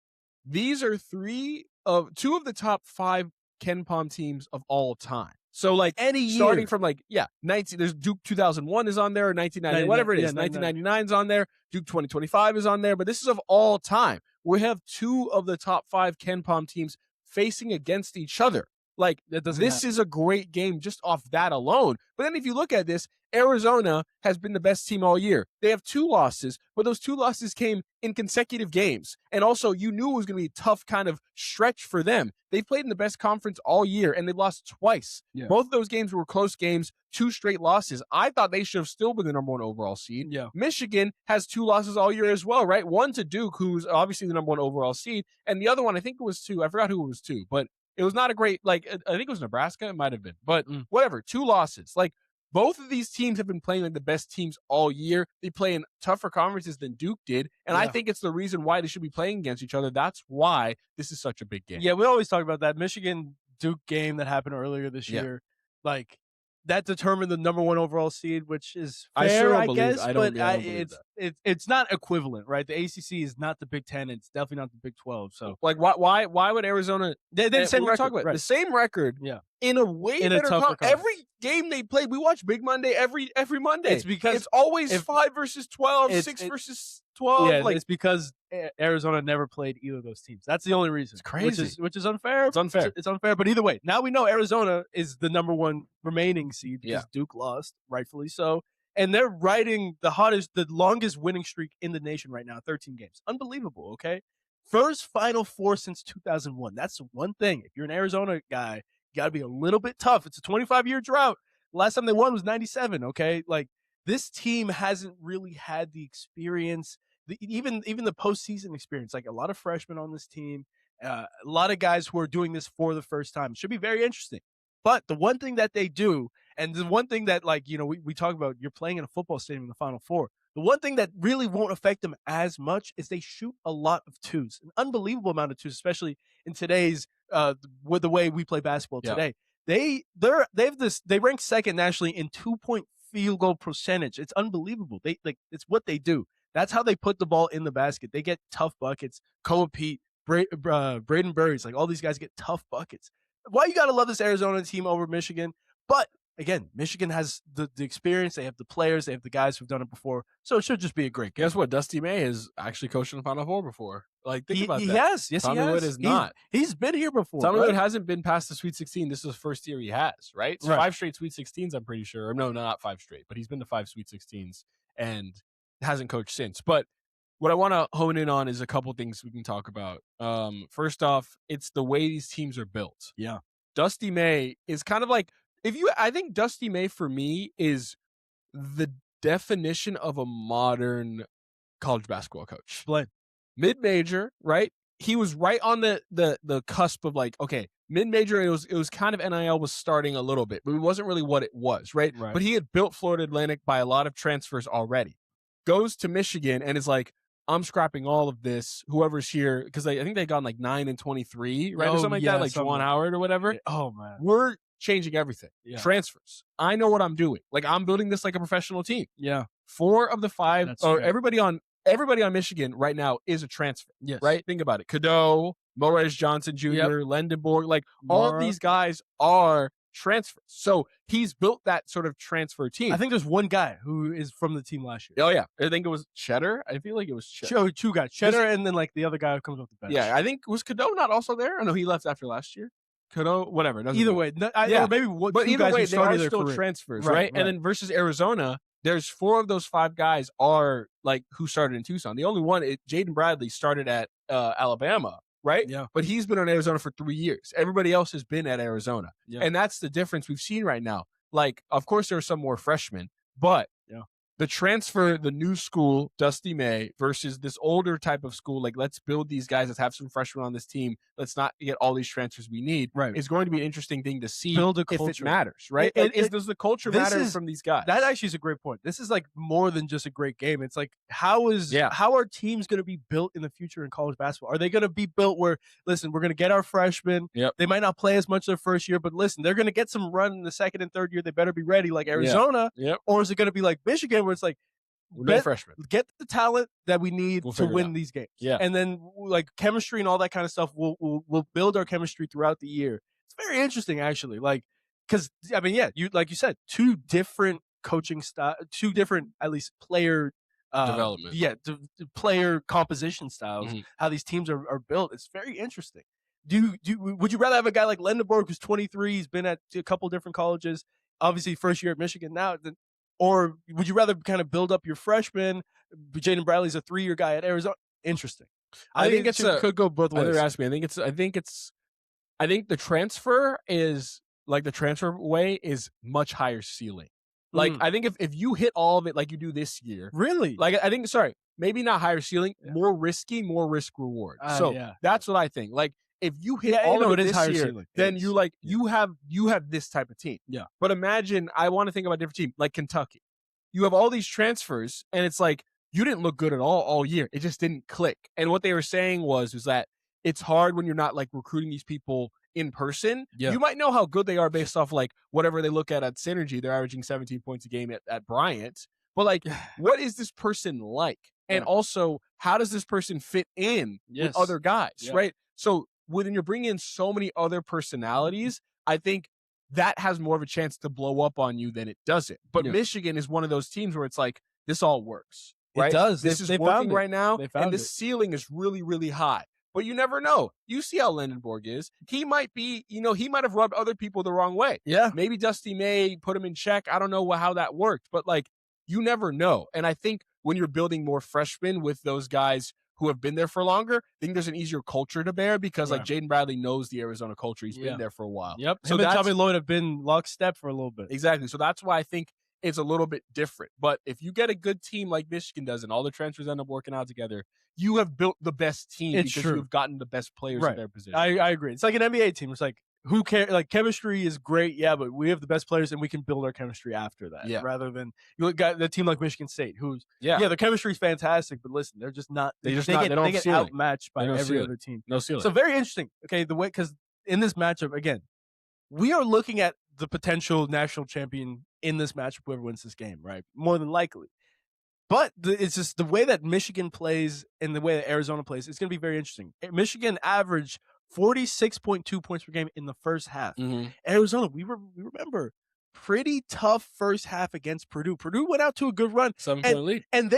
these are 2 of the top 5 Ken Pom teams of all time. So, like,
any year,
starting from, like, there's Duke 2001 is on there, 1990, whatever it is, 1999 is on there, Duke 2025 is on there, but this is of all time. We have 2 of the top 5 Ken Pom teams facing against each other. Like, this is a great game just off that alone. But then if you look at this, Arizona has been the best team all year. They have 2 losses, but those 2 losses came in consecutive games. And also, you knew it was going to be a tough kind of stretch for them. They've played in the best conference all year, and they lost twice. Yeah. Both of those games were close games, 2 straight losses. I thought they should have still been the number 1 overall seed.
Yeah.
Michigan has 2 losses all year as well, right? One to Duke, who's obviously the number 1 overall seed, and the other one, I think it was 2. I forgot who it was 2, but it was not a great, like, I think it was Nebraska. It might have been, but whatever, 2 losses. Like, both of these teams have been playing like the best teams all year. They play in tougher conferences than Duke did, and I think it's the reason why they should be playing against each other. That's why this is such a big game.
Yeah, we always talk about that Michigan-Duke game that happened earlier this year. Like, that determined the number 1 overall seed, which is fair, I guess, but it's not equivalent, right? The ACC is not the Big Ten. It's definitely not the Big 12. So,
like, why would Arizona?
They the same record,
right. The same record.
Yeah.
In a way better every game they played, we watch Big Monday every Monday.
It's because
it's always 5 versus 12, 6 versus 12.
Yeah, it's because Arizona never played either of those teams. That's the only reason.
It's crazy.
Which is unfair.
It's unfair.
It's unfair. But either way, now we know Arizona is the number 1 remaining seed because Duke lost, rightfully so. And they're riding the longest winning streak in the nation right now, 13 games. Unbelievable, okay? First Final Four since 2001. That's the one thing. If you're an Arizona guy, you got to be a little bit tough. It's a 25-year drought. Last time they won was 97, okay? Like, this team hasn't really had the experience, even the postseason experience. Like, a lot of freshmen on this team, a lot of guys who are doing this for the first time. It should be very interesting. But the one thing that they do, and the one thing that, like, we talk about, you're playing in a football stadium in the Final Four. The one thing that really won't affect them as much is they shoot a lot of twos, an unbelievable amount of twos, especially in today's with the way we play basketball today. They rank second nationally in 2-point field goal percentage. It's unbelievable. It's what they do. That's how they put the ball in the basket. They get tough buckets. Koa Pete, Braden Burries, like all these guys get tough buckets. Why you gotta love this Arizona team over Michigan? But again, Michigan has the experience. They have the players. They have the guys who've done it before. So it should just be a great game.
Guess what? Dusty May has actually coached in the Final Four before. Like, think about that.
Yes,
Tommy
he has.
Wood is not.
He's been here before.
Tommy Wood hasn't been past the Sweet 16. This is his first year he has, right? It's 5 straight Sweet 16s, I'm pretty sure. No, not 5 straight, but he's been to 5 Sweet 16s and hasn't coached since. But what I want to hone in on is a couple things we can talk about. First off, it's the way these teams are built.
Yeah.
Dusty May is kind of like, I think Dusty May for me is the definition of a modern college basketball coach.
Explain.
Mid-major, right? He was right on the cusp of, like, okay, mid-major, it was kind of NIL was starting a little bit, but it wasn't really what it was, right? But he had built Florida Atlantic by a lot of transfers already. Goes to Michigan and is like, I'm scrapping all of this, whoever's here, because I think they got like 9-23, right? Or something like that, like Juwan Howard or whatever.
Oh, man.
We're changing everything. Yeah. Transfers. I know what I'm doing. Like, I'm building this like a professional team.
Yeah.
4 of the 5, or everybody on Michigan right now is a transfer.
Yes.
Right? Think about it. Cadeau, Morez Johnson Jr., Lendenborg, like all of these guys are transfers. So he's built that sort of transfer team.
I think there's one guy who is from the team last year.
Oh, yeah. I think it was Cheddar. I feel like it was Cheddar.
2 guys. Cheddar and then like the other guy who comes off the bench.
Yeah, I think, was Cadeau not also there? Oh, no, he left after last year. Cadeau, whatever.
Either way. Or maybe
but
2
either
guys
way,
who started
they are still
career.
transfers, right? And then versus Arizona, there's 4 of those 5 guys are like who started in Tucson. The only one, Jaden Bradley, started at Alabama, right?
Yeah.
But he's been on Arizona for 3 years. Everybody else has been at Arizona.
Yeah.
And that's the difference we've seen right now. Like, of course, there are some more freshmen, but the transfer, the new school, Dusty May, versus this older type of school, like, let's build these guys, let's have some freshmen on this team, let's not get all these transfers we need, is going to be an interesting thing to see
build a
if
culture.
it matters, right? Does the culture matter from these guys?
That actually is a great point. This is like more than just a great game. It's like, how are teams going to be built in the future in college basketball? Are they going to be built where, listen, we're going to get our freshmen. They might not play as much their first year, but listen, they're going to get some run in the second and third year. They better be ready, like Arizona. Or is it going to be like Michigan, where it's like,
freshmen.
Get the talent that we need to win these games.
And
then, like, chemistry and all that kind of stuff, we'll build our chemistry throughout the year. It's very interesting, actually. Like, because I mean, like you said, 2 different coaching style, 2 different at least player
development.
Player composition styles. How these teams are built. It's very interesting. Would you rather have a guy like Lendenborg, who's 23, he's been at a couple different colleges, obviously first year at Michigan now, or would you rather kind of build up your freshmen? Jaden Bradley's a 3-year guy at Arizona. Interesting.
I think it
could go both ways.
Ask me. I think the transfer is like the transfer way is much higher ceiling. Like, I think if you hit all of it like you do this year,
really,
like I think maybe not higher ceiling, more risky, more risk reward. That's what I think. Like, if you hit all of it this year, ceiling. Then you have this type of team.
Yeah.
But imagine, I want to think about a different team, like Kentucky. You have all these transfers, and it's like, you didn't look good at all year. It just didn't click. And what they were saying was that it's hard when you're not like recruiting these people in person.
Yeah.
You might know how good they are based off like whatever they look at Synergy. They're averaging 17 points a game at Bryant. But like, what is this person like? And also, how does this person fit in with other guys, right? So when you're bringing in so many other personalities, I think that has more of a chance to blow up on you than it doesn't. But Michigan is one of those teams where it's like, this all works. Right?
It does.
This is working right now, and this ceiling is really, really high. But you never know. You see how Lendenborg is. He might be, he might have rubbed other people the wrong way.
Yeah.
Maybe Dusty May put him in check. I don't know how that worked. But, like, you never know. And I think when you're building more freshmen with those guys who have been there for longer, I think there's an easier culture to bear because like Jaden Bradley knows the Arizona culture. He's been there for a while.
Yep.
So
him and Tommy Lloyd have been lockstep for a little bit.
Exactly. So that's why I think it's a little bit different. But if you get a good team like Michigan does and all the transfers end up working out together, you have built the best team because you've gotten the best players in their position.
I agree. It's like an NBA team. It's like, who cares? Like, chemistry is great, but we have the best players and we can build our chemistry after that. Rather than you look at the team like Michigan State, who's their chemistry is fantastic, but listen, they're just not. They get outmatched by every other team.
No ceiling.
So very interesting. Okay, the way, because in this matchup again, we are looking at the potential national champion in this matchup, whoever wins this game, right? More than likely. But it's just the way that Michigan plays and the way that Arizona plays, it's going to be very interesting. Michigan averaged 46.2 points per game in the first half. Arizona, we remember, pretty tough first half against Purdue. Purdue went out to a good run.
7-point lead.
And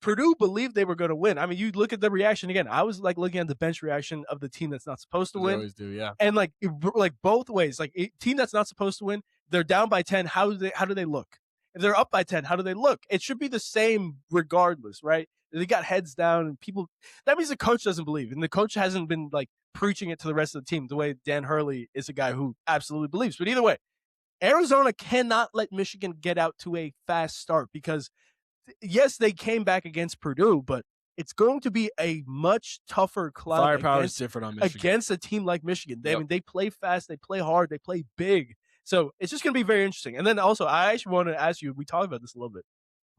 Purdue believed they were going to win. I mean, you look at the reaction again. I was like looking at the bench reaction of the team that's not supposed to win.
They always do, yeah.
And like both ways, like team that's not supposed to win, they're down by 10. How do they look? If they're up by 10, how do they look? It should be the same regardless, right? They got heads down and people, that means the coach doesn't believe. And the coach hasn't been like preaching it to the rest of the team the way Dan Hurley is a guy who absolutely believes. But either way, Arizona cannot let Michigan get out to a fast start because yes, they came back against Purdue, but it's going to be a much tougher climb.
Firepower is different on Michigan.
Against a team like Michigan. I mean, they play fast, they play hard, they play big. So it's just going to be very interesting. And then also, I actually want to ask you, we talked about this a little bit.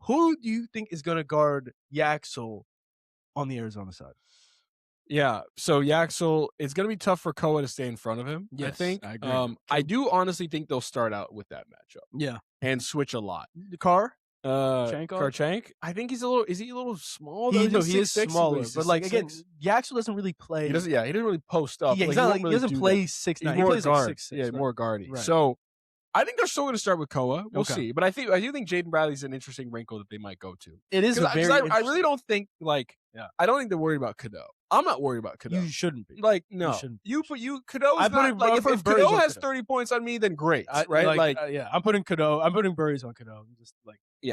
Who do you think is going to guard Yaxel on the Arizona side?
Yeah, so Yaxel, it's going to be tough for Koa to stay in front of him, I think.
I agree.
I do honestly think they'll start out with that matchup.
Yeah.
And switch a lot.
Karchanko?
I think is he a little small?
He is smaller, but like again, Yaxel doesn't really play.
He doesn't really post up.
Yeah, he doesn't play 6'9". He plays
guard.
Like 6'6".
Yeah, more guardy.
Right.
So I think they're still going to start with Koa. We'll see, but I do think Jaden Bradley's an interesting wrinkle that they might go to.
It is
I really don't think I don't think they're worried about Cadeau. I'm not worried about Cadeau.
You shouldn't be.
Like, no. Cadeau is not, like, if Cadeau has 30 points on me, then great, right?
I'm putting Cadeau. I'm putting Burries on Cadeau. Just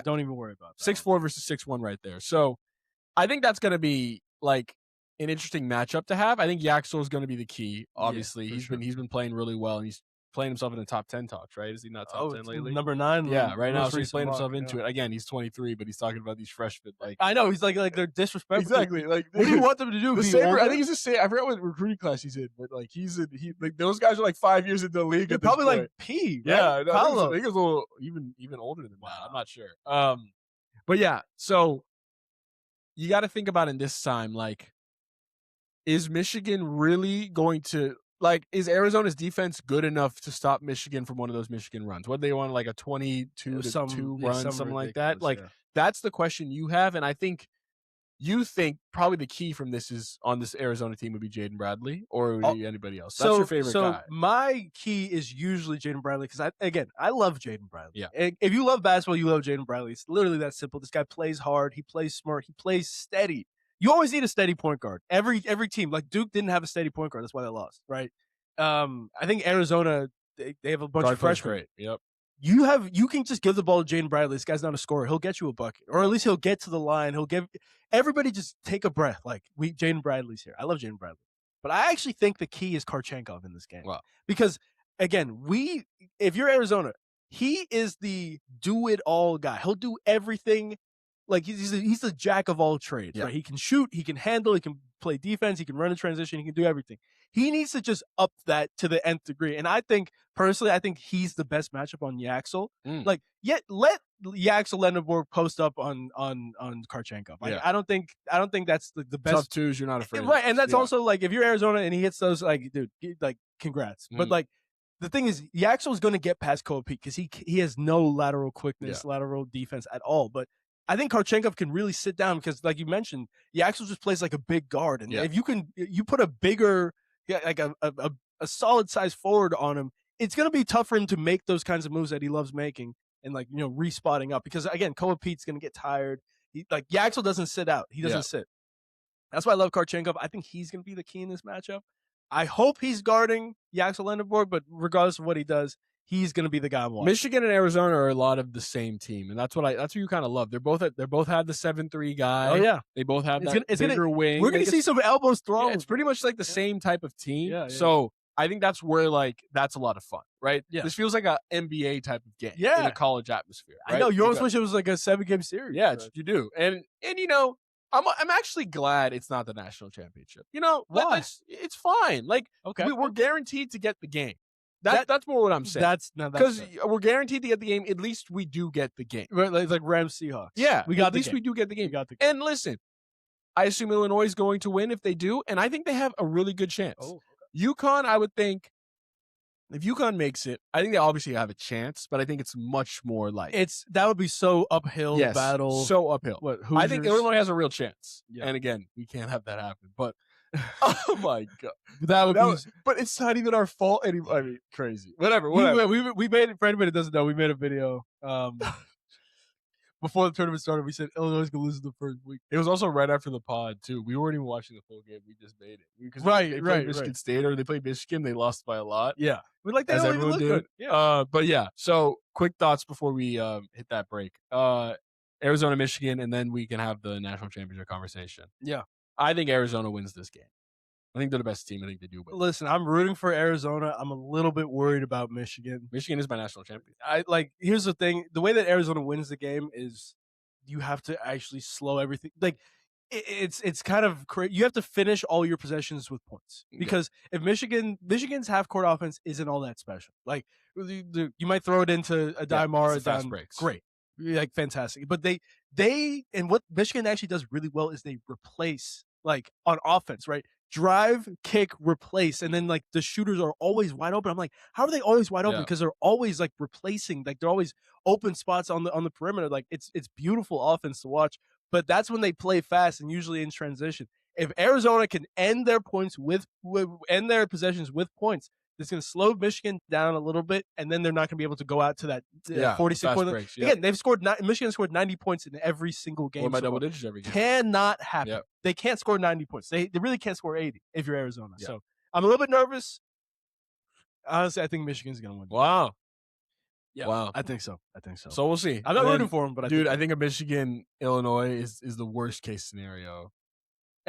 don't even worry about that.
6'4" versus 6'1" right there. So I think that's going to be like an interesting matchup to have. I think Yaxel is going to be the key. Obviously, he's been playing really well, and he's playing himself in the top 10 talks, right? Is he not top 10 lately?
Number 9.
Yeah, right now. So he's playing himself into it. Again, he's 23, but he's talking about these freshmen. Like,
I know, he's like they're disrespectful.
Exactly. Like,
what do you want them to do?
I think he's the same. I forgot what recruiting class he's in, but like like those guys are like 5 years into the league.
They're probably like P. Right?
Yeah, I think he's a little even older than that. I'm not sure. But yeah, so you got to think about in this time, like, is Michigan really going to? Like, is Arizona's defense good enough to stop Michigan from one of those Michigan runs? What they want, like a 22-2 run, something like that? Like, that's the question you have. And I think you think probably the key from this is on this Arizona team would be Jaden Bradley, or would it be anybody else? That's your favorite guy.
My key is usually Jaden Bradley because I love Jaden Bradley.
Yeah.
If you love basketball, you love Jaden Bradley. It's literally that simple. This guy plays hard. He plays smart. He plays steady. You always need a steady point guard. Every team, like Duke didn't have a steady point guard. That's why they lost, right? I think Arizona, they have a bunch of freshmen.
Great. Yep.
You can just give the ball to Jaden Bradley. This guy's not a scorer. He'll get you a bucket, or at least he'll get to the line. He'll give everybody just take a breath. Like Jaden Bradley's here. I love Jaden Bradley, but I actually think the key is Karchankov in this game.
Wow.
Because again, if you're Arizona, he is the do it all guy. He'll do everything. Like he's the jack of all trades, right? He can shoot, he can handle, he can play defense, he can run a transition, he can do everything. He needs to just up that to the nth degree. And I think personally, he's the best matchup on Yaxel. Like, let Yaxel Lendeborg post up on Karchankov. Like, I don't think that's the best.
Tough twos, you're not afraid.
Right, and that's also like if you're Arizona and he hits those, like, dude, like congrats. But like the thing is, Yaxel is going to get past Koa Pete because he has no lateral quickness, lateral defense at all. But I think Karchankov can really sit down because, like you mentioned, Yaxel just plays like a big guard, and if you put a bigger, like a solid size forward on him, it's going to be tough for him to make those kinds of moves that he loves making and respotting up. Because again, Koa Pete's going to get tired. Yaxel doesn't sit out; he doesn't sit. That's why I love Karchankov. I think he's going to be the key in this matchup. I hope he's guarding Yaxel Lendeborg, but regardless of what he does, he's going to be the guy I'm watching.
Michigan and Arizona are a lot of the same team, and that's what you kind of love. They're both had the 7-3 guy.
Oh yeah,
they both have bigger wing.
We're going to see some elbows thrown.
Yeah, it's pretty much like the same type of team.
Yeah.
So I think that's where that's a lot of fun, right?
Yeah.
This feels like a NBA type of game
in
a college atmosphere. Right?
I know. You almost wish it was like a 7-game series.
Yeah, you do. And I'm actually glad it's not the national championship.
Why?
It's fine. Like,
okay,
we're guaranteed to get the game. That's more what I'm saying. Because we're guaranteed to get the game. At least we do get the game.
Right, like Rams Seahawks.
Yeah,
we got.
At least we do get the game. And listen, I assume Illinois is going to win if they do, and I think they have a really good chance.
Oh, okay.
UConn, I would think, if UConn makes it, I think they obviously have a chance, but I think it's much more like
that would be so uphill battle.
So uphill. I think Illinois has a real chance.
Yeah.
And again, we can't have that happen. But oh my god, but it's not even our fault anymore. I mean, crazy. Whatever.
We made it. For anybody that doesn't know, we made a video. Before the tournament started, we said Illinois is going to lose in the first week.
It was also right after the pod, too. We weren't even watching the full game. We just made it. Because
they
played Michigan State, or they played Michigan. They lost by a lot.
Yeah.
We're like, as everyone did.
Yeah.
But yeah, so quick thoughts before we hit that break. Arizona, Michigan, and then we can have the national championship conversation.
Yeah.
I think Arizona wins this game. I think they're the best team. I think they do win.
Listen, I'm rooting for Arizona. I'm a little bit worried about Michigan.
Michigan is my national champion.
Here's the thing. The way that Arizona wins the game is you have to actually slow everything. Like, it's kind of crazy. You have to finish all your possessions with points. Because if Michigan's half-court offense isn't all that special. Like, you might throw it into a Daimara
fast breaks.
Great. Like, fantastic. But and what Michigan actually does really well is they replace, like, on offense, right? Drive, kick, replace, and then like the shooters are always wide open. I'm like, how are they always wide open? Because they're always like replacing, like they're always open spots on the perimeter. Like it's beautiful offense to watch. But that's when they play fast and usually in transition. If Arizona can end their possessions with points, it's going to slow Michigan down a little bit, and then they're not going to be able to go out to that 46 point.
Breaks,
Again, Michigan scored 90 points in every single game.
By double digits every game.
Cannot happen. Yep. They can't score 90 points. They really can't score 80 if you're Arizona. Yep. So I'm a little bit nervous. Honestly, I think Michigan's going to win.
Wow.
Yeah,
wow.
I think so.
So we'll see.
I'm not rooting for them, but
I think a Michigan Illinois is the worst case scenario.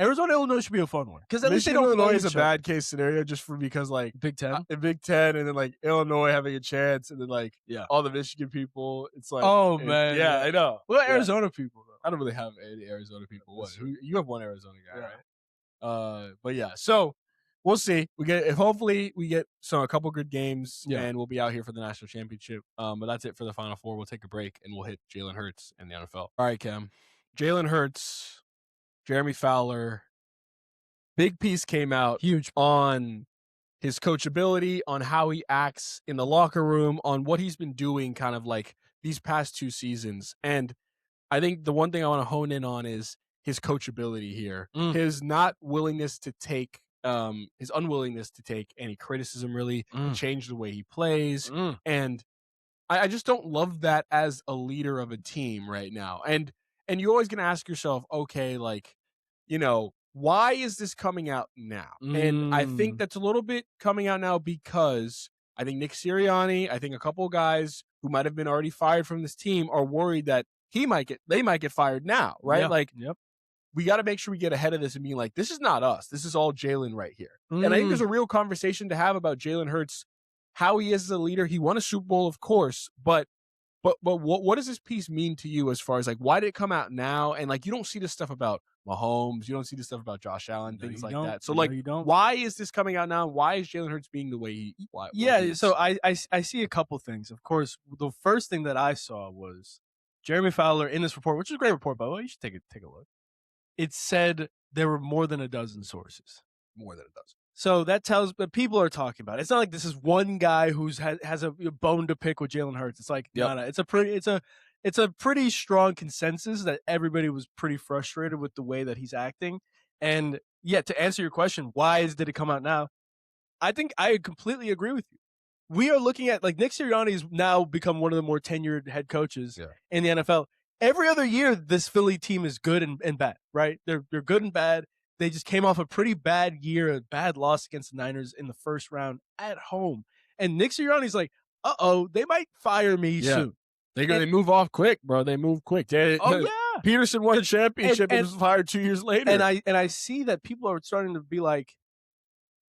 Arizona, Illinois should be a fun one because at least
Illinois is a bad case scenario because like
Big Ten,
and then like Illinois having a chance, and then like all the Michigan people. It's like
man,
I know.
What about Arizona people though?
I don't really have any Arizona people. What? You have one Arizona guy, right? But yeah, so we'll see. Hopefully we get a couple good games, and we'll be out here for the national championship. But that's it for the Final Four. We'll take a break and we'll hit Jalen Hurts in the NFL. All right, Cam. Jalen Hurts. Jeremy Fowler, big piece came out
huge
on his coachability, on how he acts in the locker room, on what he's been doing kind of like these past 2 seasons. And I think the one thing I want to hone in on is his coachability here, his unwillingness to take any criticism, really change the way he plays. And I just don't love that as a leader of a team right now. And you're always going to ask yourself, okay, like, why is this coming out now? And I think that's a little bit coming out now because I think Nick Sirianni, I think a couple of guys who might have been already fired from this team are worried that they might get fired now, right?
Yeah,
we got to make sure we get ahead of this and be like, this is not us. This is all Jalen right here. And I think there's a real conversation to have about Jalen Hurts, how he is as a leader. He won a Super Bowl, of course, but what does this piece mean to you as far as like, why did it come out now? And like, you don't see this stuff about Mahomes, you don't see this stuff about Josh Allen, things like that. So like, why is this coming out now? Why is Jalen Hurts being the way he?
So I see a couple things. Of course, the first thing that I saw was Jeremy Fowler in this report, which is a great report, by the way. You should take a look. It said there were more than a dozen sources.
More than a dozen.
So that tells, but people are talking about it. It's not like this is one guy who's has a bone to pick with Jalen Hurts. It's like, no, it's a pretty strong consensus that everybody was pretty frustrated with the way that he's acting. And yeah, to answer your question, did it come out now? I think I completely agree with you. We are looking at, like, Nick Sirianni has now become one of the more tenured head coaches in the NFL. Every other year, this Philly team is good and bad, right? They're good and bad. They just came off a pretty bad year, a bad loss against the Niners in the first round at home. And Nick Sirianni's like, they might fire me soon.
They move off quick, bro. They move quick. Peterson won a championship and was fired 2 years later.
And I see that people are starting to be like,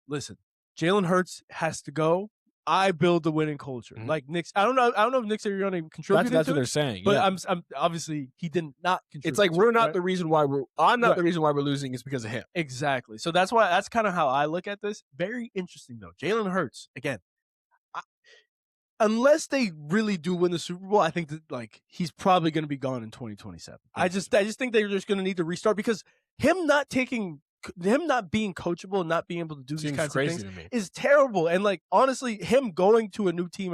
listen, Jalen Hurts has to go. I build the winning culture.
Mm-hmm.
Like Knicks, I don't know if Knicks are going to contribute.
That's what they're saying.
But I'm obviously he did not contribute.
It's like we're not the reason why I'm not the reason why we're losing. It's because of him.
Exactly. So that's kind of how I look at this. Very interesting though. Jalen Hurts again. Unless they really do win the Super Bowl, I think that like he's probably going to be gone in 2027. I just think they're just going to need to restart because him not being coachable and not being able to do these kinds of things is terrible. And like honestly, him going to a new team,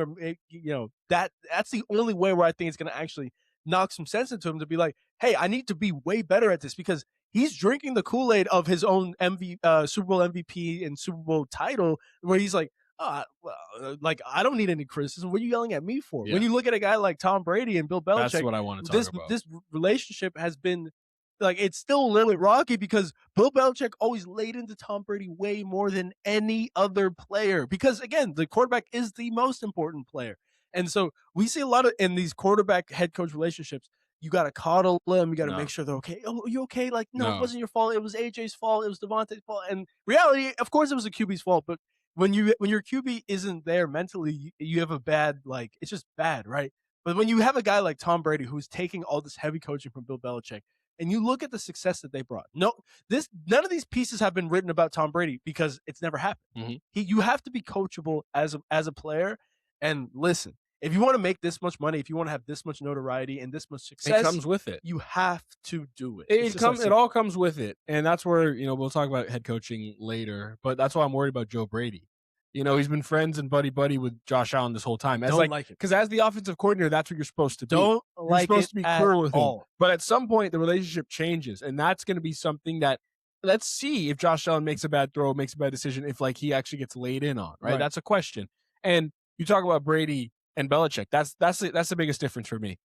that's the only way where I think it's going to actually knock some sense into him to be like, hey, I need to be way better at this because he's drinking the Kool-Aid of his own Super Bowl MVP and Super Bowl title, where he's like, like I don't need any criticism. What are you yelling at me for? Yeah. When you look at a guy like Tom Brady and Bill Belichick,
that's what I want to talk about.
This relationship has been like it's still a little bit rocky because Bill Belichick always laid into Tom Brady way more than any other player. Because again, the quarterback is the most important player, and so we see a lot of in these quarterback head coach relationships. You got to coddle them. You got to make sure they're okay. Oh, are you okay? Like, no, it wasn't your fault. It was AJ's fault. It was Devontae's fault. And reality, of course, it was the QB's fault, but when your QB isn't there mentally, you have a bad, like, it's just bad, right? But when you have a guy like Tom Brady who's taking all this heavy coaching from Bill Belichick, and you look at the success that they brought, none of these pieces have been written about Tom Brady because it's never happened. Mm-hmm. You have to be coachable as a player. And listen, if you want to make this much money, if you want to have this much notoriety and this much success,
it comes with it.
You have to do it.
It all comes with it. And that's where, we'll talk about head coaching later, but that's why I'm worried about Joe Brady. He's been friends and buddy with Josh Allen this whole time.
Don't like it.
Because as the offensive coordinator, that's what you're supposed to be.
You're
supposed to be clear with him. But at some point, the relationship changes. And that's going to be something that, let's see if Josh Allen makes a bad throw, makes a bad decision, if like he actually gets laid in on, right? That's a question. And you talk about Brady and Belichick. That's the biggest difference for me.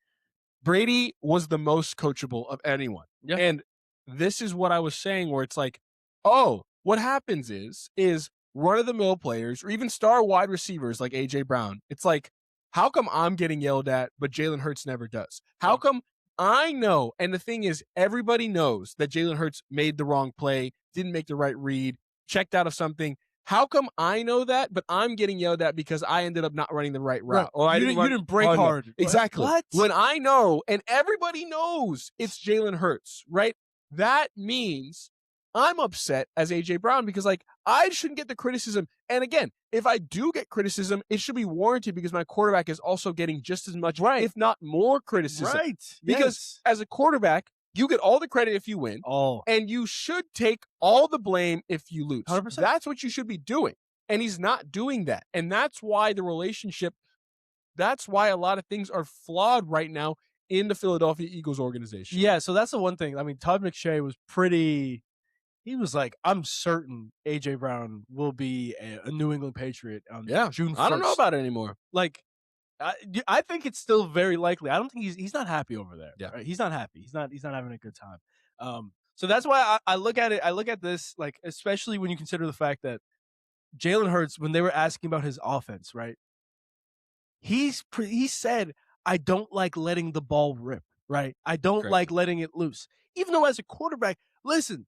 Brady was the most coachable of anyone. Yeah. And this is what I was saying where it's like, what happens is run-of-the-mill players or even star wide receivers like A.J. Brown, it's like, how come I'm getting yelled at, but Jalen Hurts never does? How come I know? And the thing is, everybody knows that Jalen Hurts made the wrong play, didn't make the right read, checked out of something. How come I know that, but I'm getting yelled at because I ended up not running the right route? Or you didn't break hard. Exactly. What? When I know, and everybody knows it's Jalen Hurts, right? That means I'm upset as A.J. Brown because, like, I shouldn't get the criticism. And again, if I do get criticism, it should be warranted because my quarterback is also getting just as much, if not more criticism.
Right.
Because as a quarterback, you get all the credit if you win, and you should take all the blame if you lose.
100%.
That's what you should be doing. And he's not doing that. And that's why that's why a lot of things are flawed right now in the Philadelphia Eagles organization.
Yeah, so that's the one thing. I mean, Todd McShay was he was like, I'm certain A.J. Brown will be a New England Patriot on June 1st.
I don't know about it anymore.
Like, I think it's still very likely. I don't think he's not happy over there.
Yeah.
Right? He's not happy. He's not having a good time. So that's why I look at it. I look at this, like, especially when you consider the fact that Jalen Hurts, when they were asking about his offense, right? He said, I don't like letting the ball rip, right? I don't like letting it loose. Even though as a quarterback, listen,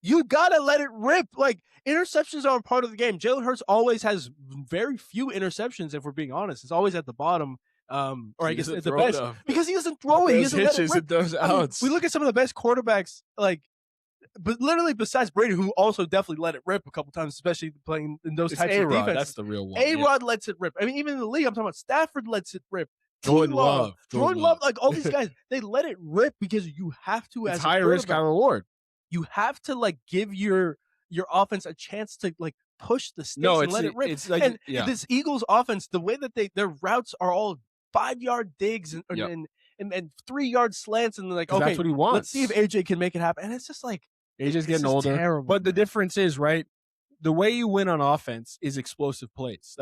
you gotta let it rip. Like, interceptions are a part of the game. Jalen Hurts always has very few interceptions, if we're being honest. It's always at the bottom, or I guess at the best, because he doesn't throw it. He doesn't let it rip.
Those outs.
We look at some of the best quarterbacks, like, but literally besides Brady, who also definitely let it rip a couple times, especially playing in those types of defenses.
That's the real one.
A-Rod lets it rip. I mean, even in the league, I'm talking about Stafford lets it rip.
Jordan Love,
like all these guys, they let it rip because you have to.
It's high risk, high reward.
You have to like give your offense a chance to like push the sticks and let it rip.
It's like,
and this Eagles offense, the way that their routes are all 5-yard digs and 3-yard slants, and like, okay,
that's what he wants.
Let's see if AJ can make it happen. And it's just like
AJ's getting older.
Terrible,
but the difference is, right, the way you win on offense is explosive plays.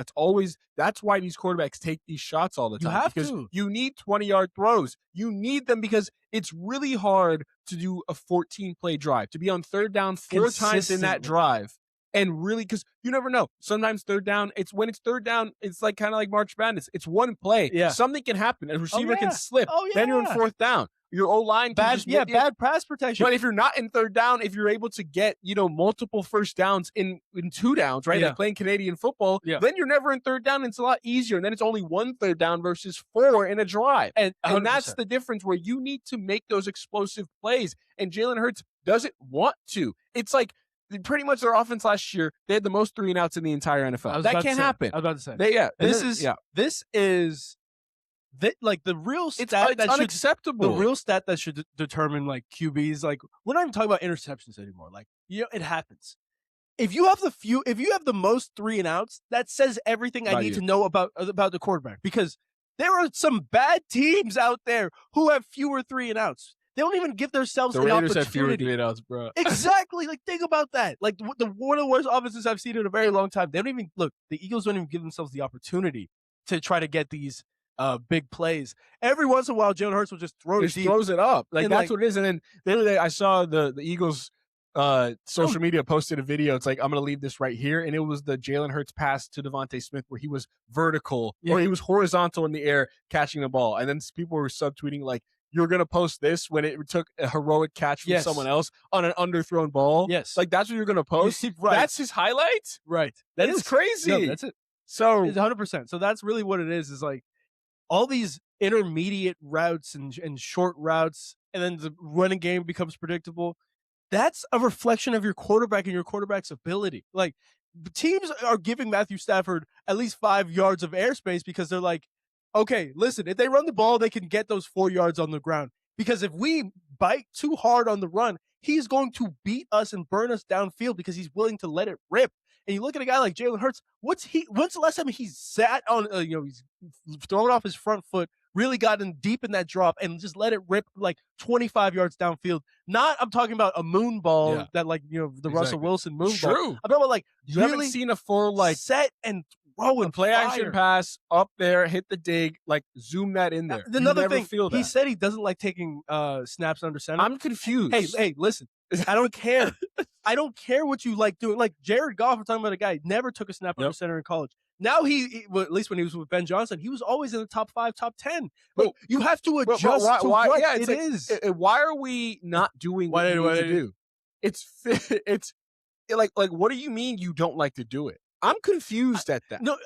That's why these quarterbacks take these shots all the time.
You have
because
to.
You need 20-yard throws. You need them because it's really hard to do a 14-play drive, to be on third down 4 times in that drive and really, because you never know. Sometimes third down, it's like kind of like March Madness. It's one play.
Yeah.
Something can happen. A receiver can slip.
Oh,
Then you're in
yeah.
fourth down. Your O-line can
bad pass protection.
But if you're not in third down, if you're able to get, multiple first downs in 2 downs, right?
Yeah.
Like playing Canadian football,
Yeah.
then you're never in third down. And it's a lot easier. And then it's only 1 third down versus 4 in a drive.
And
that's the difference, where you need to make those explosive plays. And Jalen Hurts doesn't want to. It's like pretty much their offense last year, they had the most 3-and-outs in the entire NFL. That can't happen.
I was about to say. This is like the real stat
it's unacceptable.
The real stat that should determine like QBs. Like, we're not even talking about interceptions anymore. Like, it happens. If you have the most 3-and-outs, that says everything I need to know about the quarterback, because there are some bad teams out there who have fewer 3-and-outs. They don't even give themselves an opportunity. The Raiders have fewer
3-and-outs, bro.
Exactly. Like, think about that. Like, one of the worst offenses I've seen in a very long time. They don't even look. The Eagles don't even give themselves the opportunity to try to get these big plays. Every once in a while, Jalen Hurts will just throws it up.
Like, that's what it is. And then the other day, I saw the Eagles social media posted a video. It's like, I'm going to leave this right here. And it was the Jalen Hurts pass to Devontae Smith where he was vertical or he was horizontal in the air catching the ball. And then people were subtweeting like, you're going to post this when it took a heroic catch from someone else on an underthrown ball.
Yes.
Like, that's what you're going to post?
Right.
That's his highlight?
Right.
That is crazy.
No, that's it.
So
it's 100%. So that's really what it is like all these intermediate routes and short routes, and then the running game becomes predictable. That's a reflection of your quarterback and your quarterback's ability. Like, teams are giving Matthew Stafford at least 5 yards of airspace because they're like, okay, listen, if they run the ball, they can get those 4 yards on the ground. Because if we bite too hard on the run, he's going to beat us and burn us downfield because he's willing to let it rip. And you look at a guy like Jalen Hurts, when's the last time he sat on, he's thrown off his front foot, really gotten deep in that drop and just let it rip like 25 yards downfield? I'm talking about a moon ball that Russell Wilson moon ball.
True.
I'm talking about like,
you haven't seen a full
set and throw and
play action pass up there, hit the dig, like zoom that in there.
Another thing, he said he doesn't like taking snaps under center.
I'm confused.
Hey, listen. I don't care. I don't care what you like doing. Like Jared Goff, we're talking about a guy who never took a snap under center in college. Now at least when he was with Ben Johnson, he was always in the top 5, top 10. But you have to adjust to what it is.
Why are we not doing what we need to do? It's like what do you mean you don't like to do it? I'm confused at that.
No,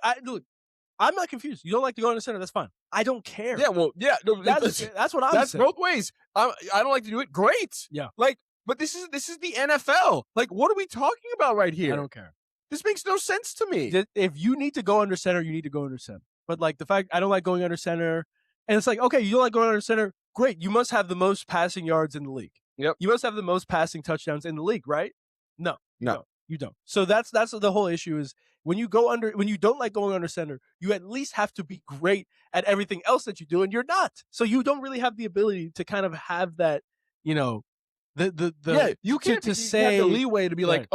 I'm not confused. You don't like to go under center. That's fine. I don't care.
Yeah, well, yeah. No,
that's what I'm saying.
That's both ways. I don't like to do it. Great.
Yeah.
But this is the NFL. Like, what are we talking about right here?
I don't care.
This makes no sense to me.
If you need to go under center, you need to go under center. But like the fact I don't like going under center, and it's like, okay, you don't like going under center. Great. You must have the most passing yards in the league.
Yep.
You must have the most passing touchdowns in the league, right? No, you don't. So that's the whole issue is when you don't like going under center, you at least have to be great at everything else that you do, and you're not. So you don't really have the ability to kind of have that,
you can't say the leeway to be like,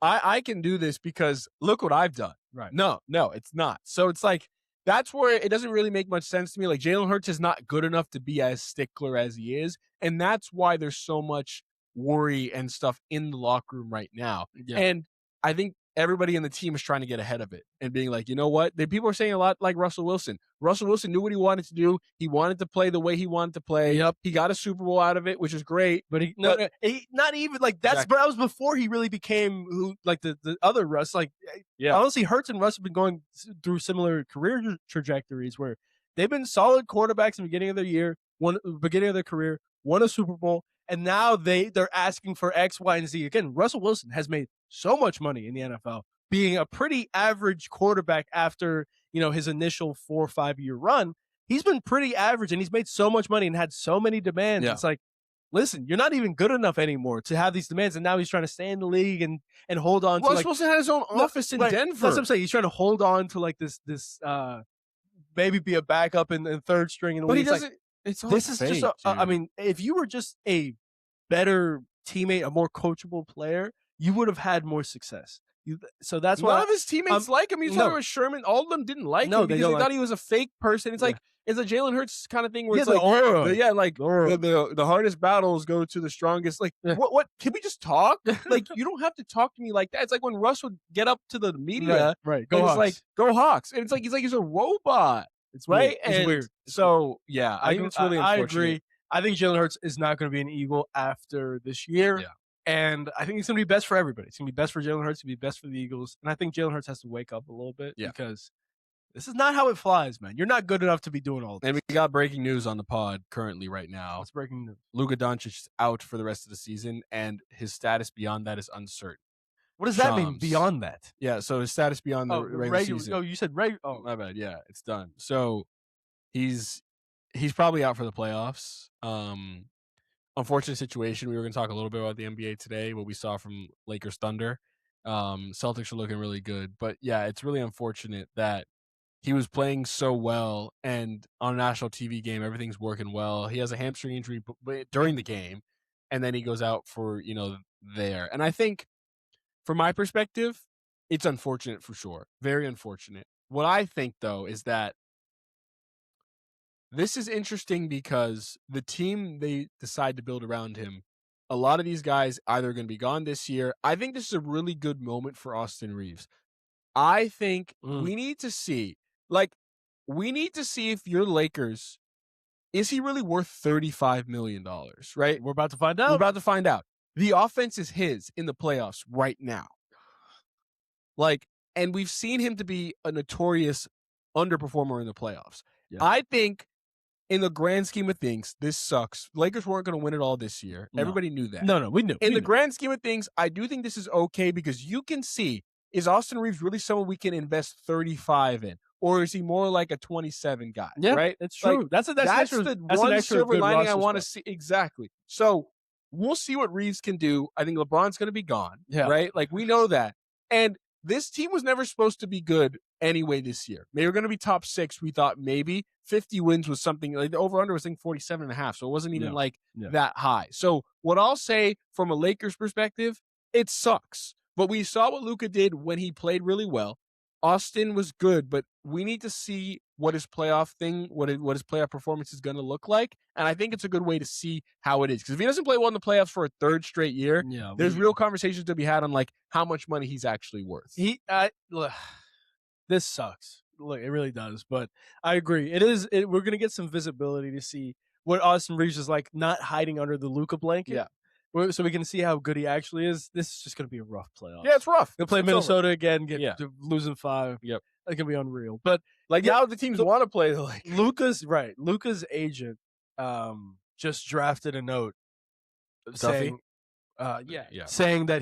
I can do this because look what I've done.
Right.
No, it's not. So it's like that's where it doesn't really make much sense to me. Like Jalen Hurts is not good enough to be as stickler as he is, and that's why there's so much worry and stuff in the locker room right now.
Yeah.
And I think everybody in the team is trying to get ahead of it and being like, you know what? People are saying a lot like Russell Wilson. Russell Wilson knew what he wanted to do. He wanted to play the way he wanted to play.
Yep.
He got a Super Bowl out of it, which is great.
But he not even like that's. Exactly. But that was before he really became the other Russ. Like, honestly, Hurts and Russ have been going through similar career trajectories where they've been solid quarterbacks in the beginning of their career, won a Super Bowl. And now they're asking for X, Y, and Z. Again, Russell Wilson has made so much money in the NFL, being a pretty average quarterback after, his initial 4 or 5 year run. He's been pretty average, and he's made so much money and had so many demands. Yeah. It's like, listen, you're not even good enough anymore to have these demands, and now he's trying to stay in the league and hold on to
Russell Wilson had his own office in Denver.
That's what I'm saying. He's trying to hold on to like this maybe be a backup in third string in the league.
But he doesn't.
This is fake, just I mean, if you were just a better teammate, a more coachable player, you would have had more success. So that's why
none of his teammates like him. You talking about Sherman? All of them didn't like him because they thought he was a fake person. It's like it's a Jalen Hurts kind of thing where
He
it's
has
like,
an aura.
the hardest battles go to the strongest. Like, what? Can we just talk? Like, you don't have to talk to me like that. It's like when Russ would get up to the media,
right.
Go
and
Hawks.
It's like,
go Hawks, and it's like he's a robot.
It's
right,
weird. It's weird.
So yeah, I think it's really unfortunate.
I agree. I think Jalen Hurts is not going to be an Eagle after this year.
Yeah.
And I think it's going to be best for everybody. It's going to be best for Jalen Hurts. It's going to be best for the Eagles. And I think Jalen Hurts has to wake up a little bit because this is not how it flies, man. You're not good enough to be doing all this.
And we got breaking news on the pod currently right now.
What's breaking news?
Luka Doncic is out for the rest of the season, and his status beyond that is uncertain.
What does that mean, beyond that?
Yeah, so his status beyond the regular season.
Oh, you said regular. Oh,
my bad. Yeah, it's done. So he's probably out for the playoffs. Unfortunate situation. We were going to talk a little bit about the NBA today, what we saw from Lakers Thunder. Celtics are looking really good. But yeah, it's really unfortunate that he was playing so well, and on a national TV game, everything's working well. He has a hamstring injury during the game, and then he goes out for, there. And I think, from my perspective, it's unfortunate for sure. Very unfortunate. What I think, though, is that this is interesting because the team they decide to build around him, a lot of these guys either are going to be gone this year. I think this is a really good moment for Austin Reeves. I think we need to see, if your Lakers, is he really worth $35 million, right?
We're about to find out.
We're about to find out. The offense is his in the playoffs right now. And we've seen him to be a notorious underperformer in the playoffs. Yeah. I think in the grand scheme of things, this sucks. Lakers weren't going to win it all this year. No. Everybody knew that.
No, we knew.
In the grand scheme of things, I do think this is okay because you can see, is Austin Reeves really someone we can invest 35 in? Or is he more like a 27 guy?
Yeah,
right?
It's true. That's the one
silver lining I want to see. Exactly. So we'll see what Reeves can do. I think LeBron's going to be gone, right? We know that. And this team was never supposed to be good anyway this year. They were going to be top 6. We thought maybe 50 wins was something, the over-under was 47.5, so it wasn't even that high. So what I'll say from a Lakers perspective, it sucks. But we saw what Luka did when he played really well. Austin was good, but we need to see what his playoff performance is going to look like. And I think it's a good way to see how it is. Because if he doesn't play well in the playoffs for a third straight year, there's real conversations to be had on how much money he's actually worth.
This sucks. Look, it really does. But I agree. We're going to get some visibility to see what Austin Reeves is like, not hiding under the Luka blanket.
Yeah.
So we can see how good he actually is. This is just going to be a rough playoff.
Yeah, it's rough.
He'll play Minnesota again, losing 5.
Yep.
It's going to be unreal. But
now the teams want to play the Lakers.
Luka's agent just drafted a note saying that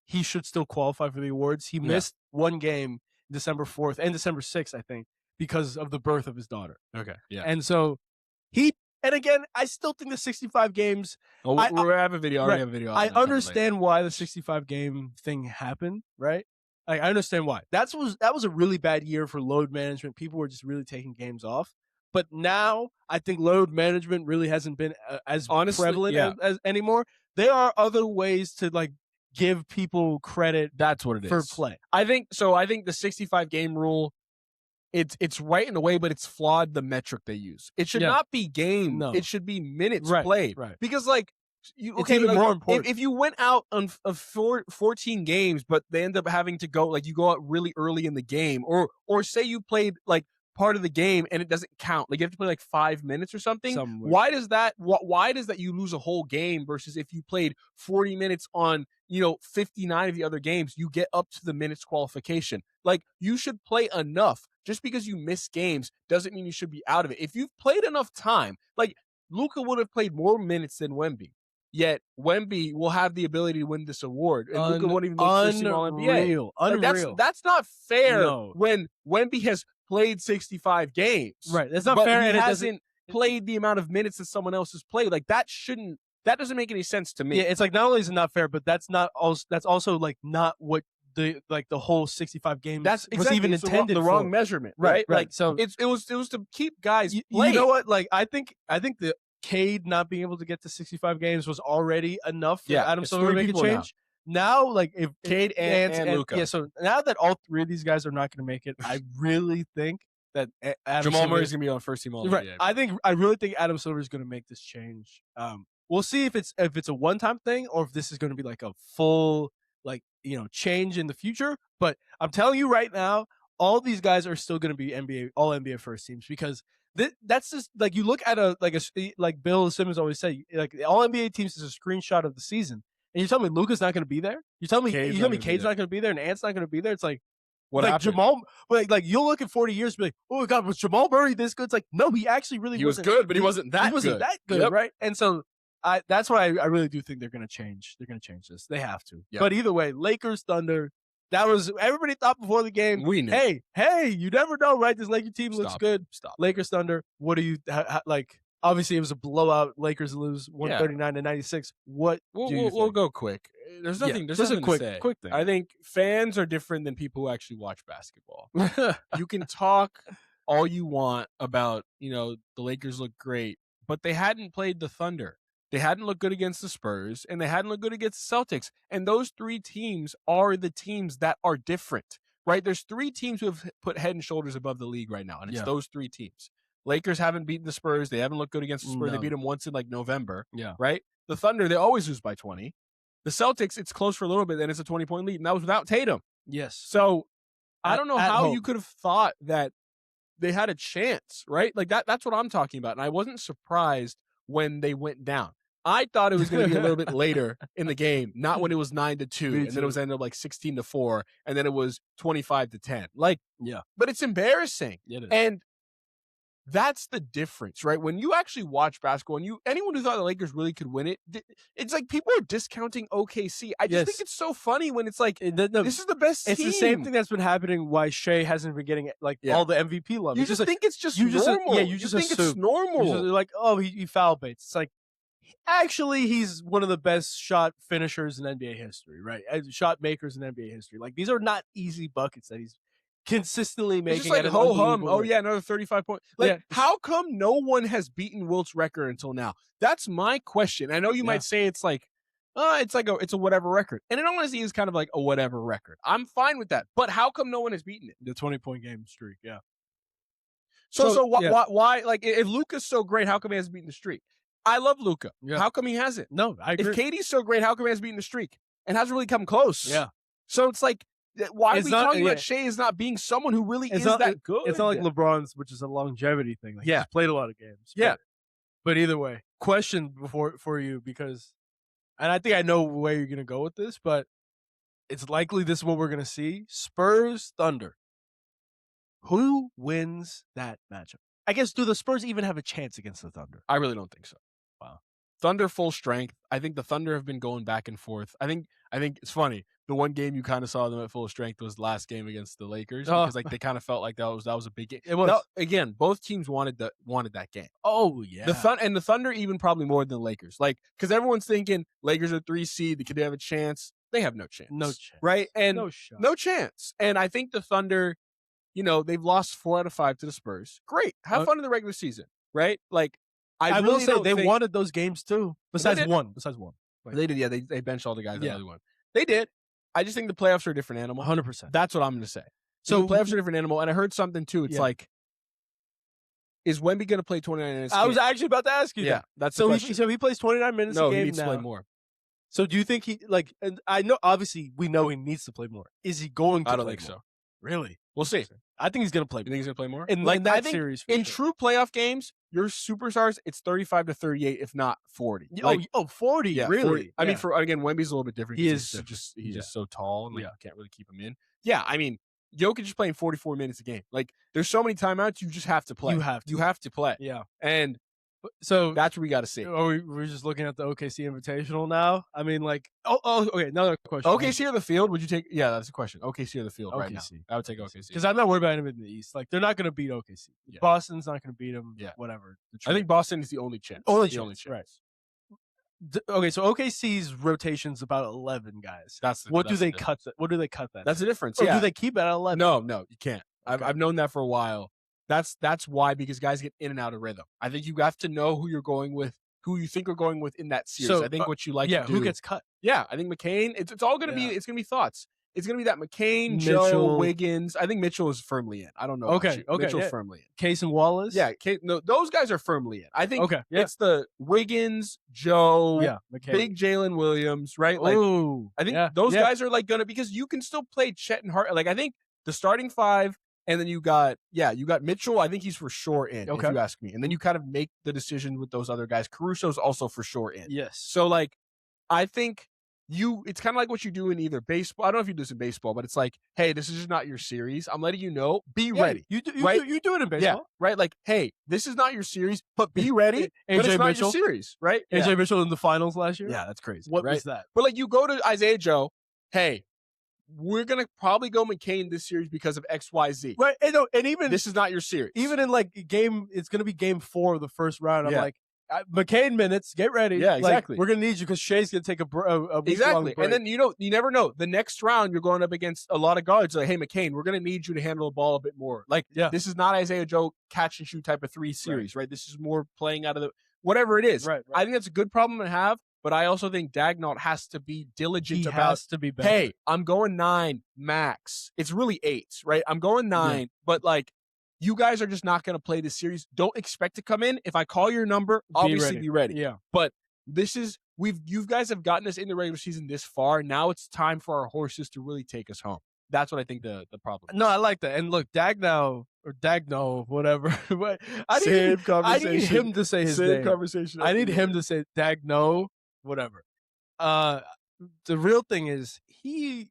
he should still qualify for the awards. He missed one game December 4th and December 6th, I think, because of the birth of his daughter.
Okay. Yeah.
And so and again, I still think the 65 games.
Oh, we have a video. I have a video.
I understand why the 65 game thing happened, right? I understand why. That was a really bad year for load management. People were just really taking games off. But now I think load management really hasn't been as prevalent as anymore. There are other ways to give people credit.
That's what it is
for play.
I think the 65 game rule. It's right in a way, but it's flawed the metric they use. It should not be games. No. It should be minutes played.
Right.
Because
it's even more important.
If you went out on 14 games, but they end up having to go you go out really early in the game, or say you played part of the game and it doesn't count. You have to play 5 minutes or something.
Somewhere.
Why does that you lose a whole game versus if you played 40 minutes on 59 of the other games, you get up to the minutes qualification. You should play enough. Just because you miss games doesn't mean you should be out of it. If you've played enough time, Luka would have played more minutes than Wemby. Yet Wemby will have the ability to win this award, and Luka won't even make first team All-NBA.
Unreal.
That's not fair when Wemby has played 65 games.
Right. That's not fair.
And he hasn't played the amount of minutes that someone else has played. That doesn't make any sense to me.
Yeah, it's not only is it not fair, but that's also not what the whole 65 games was even intended
the
for.
Wrong measurement, right?
So
it was to keep guys
playing. You know what? I think the Cade not being able to get to 65 games was already enough for Adam Silver to make a change. Now, if
Cade and Luka.
Yeah, so now that all 3 of these guys are not going to make it, I really think that Adam
Jamal
Silver,
Murray's gonna be on first team all
right.
NBA.
I really think Adam Silver is going to make this change. We'll see if it's a one-time thing or if this is going to be like a full change in the future. But I'm telling you right now, all these guys are still going to be all NBA first teams because that's just like you look at like Bill Simmons always say, like all NBA teams is a screenshot of the season, and you tell me Luka's not going to be there. You tell me Cade's not going to be there, and Ant's not going to be there. It's like
what happened?
Jamal, like you'll look at 40 years, and be like, oh God, was Jamal Murray this good? It's like no, he actually really
he was good, but he wasn't that good,
yep. Right? And so that's why I really do think they're going to change. They're going to change this. They have to. Yep. But either way, Lakers Thunder. That was everybody thought before the game.
We knew.
Hey, you never know, right? This Lakers team looks good.
Stop.
Lakers Thunder. What do you like? Obviously, it was a blowout. Lakers lose 139-96. What?
We'll go quick. There's nothing. There's nothing to say.
Quick thing.
I think fans are different than people who actually watch basketball. You can talk all you want about the Lakers look great, but they hadn't played the Thunder. They hadn't looked good against the Spurs, and they hadn't looked good against the Celtics. And those three teams are the teams that are different, right? There's three teams who have put head and shoulders above the league right now, and it's those three teams. Lakers haven't beaten the Spurs. They haven't looked good against the Spurs. They beat them once in November, right? The Thunder, they always lose by 20. The Celtics, it's close for a little bit, then it's a 20-point lead, and that was without Tatum.
Yes.
So I don't know how you could have thought that they had a chance, right? Like that's what I'm talking about, and I wasn't surprised when they went down. I thought it was going to be a little bit later in the game, not when it was 9-2, and then it was ended up like 16-4, and then it was 25-10. But it's embarrassing.
It is.
And that's the difference, right? When you actually watch basketball, and anyone who thought the Lakers really could win it, it's like people are discounting OKC. I just think it's so funny when it's like, this is the best team.
It's the same thing that's been happening why Shea hasn't been getting all the MVP love.
You just think it's just normal.
You just think it's normal. You're like, oh, he foul baits. It's like, actually, he's one of the best shot finishers in NBA history, right? Shot makers in NBA history. Like, these are not easy buckets that he's consistently making.
It's just like ho-hum. Oh, yeah, another 35 points. How come no one has beaten Wilt's record until now? That's my question. I know you might say it's like, it's a whatever record. And in all honesty, it's kind of like a whatever record. I'm fine with that. But how come no one has beaten it?
The 20-point game streak, yeah.
So why, like, if Luka's so great, how come he hasn't beaten the streak? I love Luka.
Yeah.
How come he hasn't?
No, I agree.
If KD's so great, how come he hasn't beaten the streak? And hasn't really come close.
Yeah.
So it's like, why are we talking about Shea as not being someone who really is that good?
It's not like LeBron's, which is a longevity thing. Like, he's played a lot of games.
Yeah.
But either way, question for you, because, and I think I know where you're going to go with this, but it's likely this is what we're going to see. Spurs, Thunder. Who wins that matchup? I guess, do the Spurs even have a chance against the Thunder?
I really don't think so.
Wow.
Thunder full strength. I think the Thunder have been going back and forth. I think it's funny. The one game you kind of saw them at full strength was the last game against the Lakers because they kind of felt like that was a big game.
It was.
Again, both teams wanted that game.
Oh yeah.
The Thunder even probably more than the Lakers. Like, because everyone's thinking Lakers are 3 seed. Could they have a chance? They have no chance.
No chance.
Right? And
no
chance. And I think the Thunder, they've lost 4 out of 5 to the Spurs. Great. Have fun in the regular season. Right? Like, I
will say they wanted those games too. Besides one.
Like, they did, yeah. They benched all the guys that really won. They did. I just think the playoffs are a different animal.
100%.
That's what I'm going to say. So the playoffs are a different animal. And I heard something too. It's like, is Wemby going to play 29 minutes?
I was actually about to ask you that.
That's the question.
So he plays 29 minutes a game now.
No, he needs to play more.
So do you think and I know, obviously, we know he needs to play more. Is he going to play more?
I don't think so.
Really?
We'll see.
I think he's going to play more.
You think he's going to play more?
In that series.
In true playoff games, your superstars, it's 35-38, if not 40.
40?
Yeah,
really?
40. I mean, Wemby's a little bit different.
He's
just so tall, and you can't really keep him in. Yeah, I mean, Jokic is playing 44 minutes a game. Like, there's so many timeouts, you just have to play. You have to play.
Yeah.
And
so
that's what we got to see.
We're just looking at the OKC Invitational now. I mean, like, okay, another question.
OKC or the field? Would you take? Yeah, that's a question. OKC or the field right now? I would take OKC
because I'm not worried about anybody in the East. Like, they're not going to beat OKC. Yeah. Boston's not going to beat them.
Yeah,
whatever.
I think Boston is the only chance.
Only chance. Right. Okay, so OKC's rotation's about 11 guys. What do they cut that?
That's the difference.
Or do they keep it at 11?
No, you can't. Okay. I've known that for a while. That's why, because guys get in and out of rhythm. I think you have to know who you're going with, who you think are going with in that series. So, I think what you like to do.
Who gets cut?
Yeah, I think McCain. It's all going to be. It's going to be thoughts. it's going to be that McCain,
Mitchell.
Joe, Wiggins. I think Mitchell is firmly in. I don't know.
Okay.
Mitchell's firmly in.
Case and Wallace.
Yeah, no, those guys are firmly in. I think it's the Wiggins, Joe,
McCain.
big Jalen Williams, right? Like, I think those guys are like gonna, because you can still play Chet and Hart. Like, I think the starting five, and then you got Mitchell. I think he's for sure in, if you ask me. And then you kind of make the decision with those other guys. Caruso's also for sure in.
Yes.
So like, I think it's kind of like what you do in either baseball. I don't know if you do this in baseball, but it's like, hey, this is just not your series. I'm letting you know, be ready.
You do it in baseball.
Yeah, right? Like, hey, this is not your series, but be ready. But it's not your series, right?
AJ Mitchell in the finals last year.
Yeah, that's crazy.
What was that?
But like, you go to Isaiah Joe, hey, we're going to probably go McCain this series because of X, Y, Z.
Right. And even
this is not your series.
Even in like it's going to be game 4 of the first round. I'm like, McCain minutes, get ready.
Yeah, exactly.
Like, we're going to need you because Shea's going to take a
exactly.
break.
And then, you never know. The next round, you're going up against a lot of guards. Like, hey, McCain, we're going to need you to handle the ball a bit more. Like, this is not Isaiah Joe catch and shoot type of 3 series, right? This is more playing out of whatever it is.
Right.
I think that's a good problem to have. But I also think Daigneault has to be diligent
has to be better.
Hey, I'm going 9 max. It's really 8, right? I'm going 9, but like, you guys are just not going to play this series. Don't expect to come in. If I call your number, obviously be ready.
Yeah.
But this is you guys have gotten us in the regular season this far. Now it's time for our horses to really take us home. That's what I think the problem is.
No, I like that. And look, Daigneault, whatever. But I need him to say his name.
Conversation.
I need him to say Daigneault, whatever. The real thing is I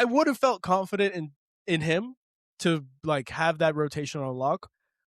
would have felt confident in him to like have that rotation on lock.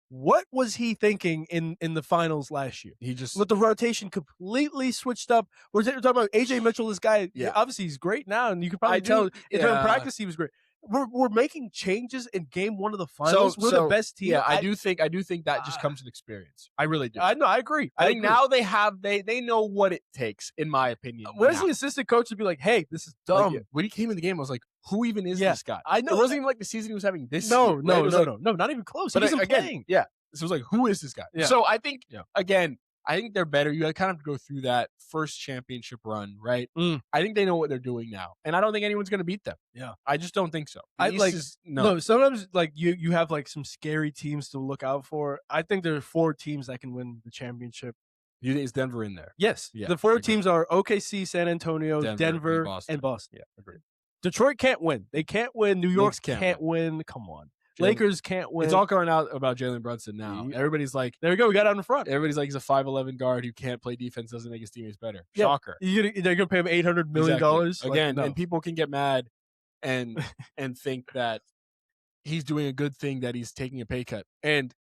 What was he thinking in the finals last year?
He just
with the rotation completely switched up. We're talking about AJ Mitchell. This guy, obviously he's great now, and you can probably tell in practice he was great. We're making changes in game 1 of the finals. We're the best team.
Yeah, I do think that just comes with experience. I really do.
I know. I agree.
I think now they know what it takes, in my opinion.
Where's the assistant coach to be like, hey, this is dumb?
Like, when he came in the game, I was like, who even is this guy?
I know.
It wasn't even like the season he was having this
year.
No,
not even close. He wasn't playing.
Yeah. So it was like, who is this guy?
Yeah.
So I think, again, I think they're better. You kind of have to go through that first championship run, right? I think they know what they're doing now, and I don't think anyone's going to beat them.
Yeah,
I just don't think so.
No. Sometimes like you have like some scary teams to look out for. I think there are 4 teams that can win the championship.
You think it's Denver in there?
Yes. Yeah, the 4 teams are OKC, San Antonio, Denver and Boston.
Yeah, agreed.
Detroit can't win. They can't win. New York can't win. Come on. Lakers can't win.
It's all coming out about Jalen Brunson now. Everybody's like,
there we go. We got out in front.
Everybody's like, he's a 5'11" guard who can't play defense, doesn't make his teammates better. Shocker.
They're going to pay him $800 million.
Exactly. Again, and people can get mad and think that he's doing a good thing, that he's taking a pay cut. And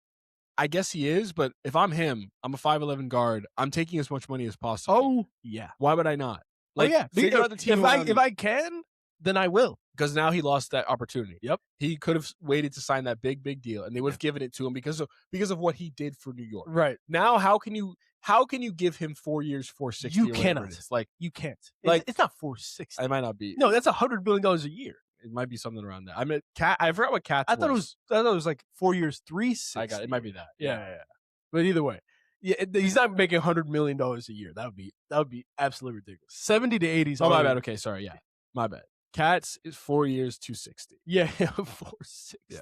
I guess he is, but if I'm him, I'm a 5'11" guard. I'm taking as much money as possible.
Oh, yeah.
Why would I not?
Figure out the team if I can, then I will.
Because now he lost that opportunity.
Yep.
He could have waited to sign that big deal, and they would have given it to him because of what he did for New York.
Right.
Now, how can you give him 4 years, 460?
You cannot.
Like,
you can't. Like, it's not 460.
It might not be.
No, that's $100 million a year.
It might be something around that. I mean, I forgot what Cat's
I thought it was like 4 years, 360.
I got it. It might be that.
Yeah. But either way, he's not making $100 million a year. That would be absolutely ridiculous. 70 to 80.
Oh, my bad. Okay, sorry. Yeah, my bad. Cat's is 4 years, 260.
Yeah, 460.
Yeah.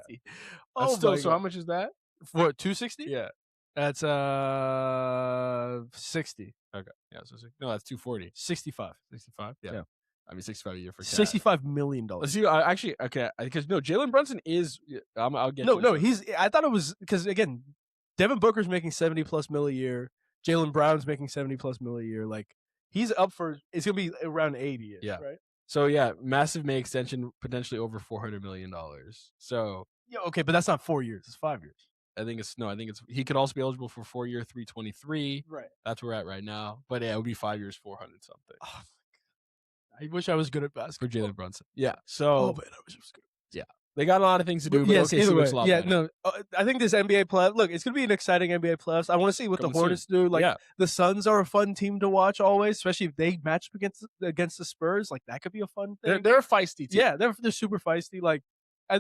Oh,
so how much is that?
For 260?
Yeah,
that's 60.
Okay, yeah. So no, that's 240.
65.
65. Yeah. I mean, 65 a year for Cat.
$65 million.
Let's see. Actually, okay, because no, Jalen Brunson is. I'll get.
No. I thought it was because again, Devin Booker's making $70+ million a year. Jalen Brown's making $70+ million a year. Like he's up for. It's gonna be around 80.
Yeah.
Right.
So yeah, massive May extension, potentially over $400 million. So
yeah, okay, but that's not 4 years; it's 5 years.
I think it's he could also be eligible for 4 year, 323.
Right,
that's where we're at right now. But yeah, it would be 5 years, 400 something.
Oh my God. I wish I was good at basketball
for Jalen Brunson. Yeah. So
man, I wish I was good.
Yeah, they got a lot of things to do. But
yes,
OKC looks a lot better.
No, I think this NBA playoff. Look, it's gonna be an exciting NBA playoffs. I want to see what the Hornets do. Like the Suns are a fun team to watch always, especially if they match up against the Spurs. Like that could be a fun thing.
They're a feisty team.
Yeah, they're super feisty. Like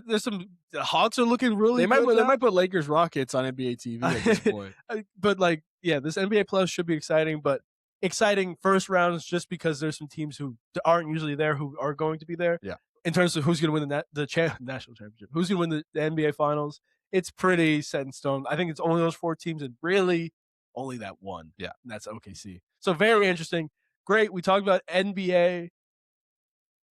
there's the Hawks are looking really.
They might put Lakers Rockets on NBA TV at this point.
But like, yeah, this NBA playoffs should be exciting. But exciting first rounds just because there's some teams who aren't usually there who are going to be there.
Yeah.
in terms of who's going to win the national championship, who's going to win the NBA Finals, it's pretty set in stone. I think it's only those 4 teams and really only that one.
Yeah.
And that's OKC. So very interesting. Great. We talked about NBA.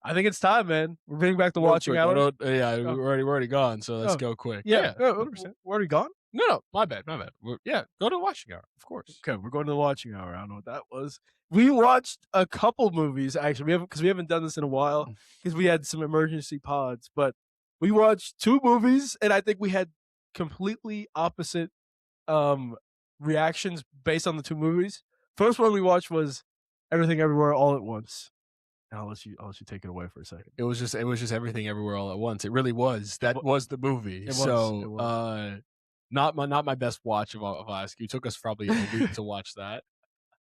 I think it's time, man. We're bringing back the watching hour.
We're already gone, so let's go quick.
Yeah. 100%. We're already gone?
No, my bad. Go to the watching hour, of course.
Okay, we're going to the watching hour. I don't know what that was. We watched a couple movies, actually. We haven't done this in a while because we had some emergency pods, but we watched 2 movies, and I think we had completely opposite reactions based on the 2 movies. First one we watched was Everything Everywhere All at Once. I'll let you take it away for a second.
It was just Everything Everywhere All at Once. It really was. That was the movie.
It
was. Not my best watch of Alaska. It took us probably a week to watch that.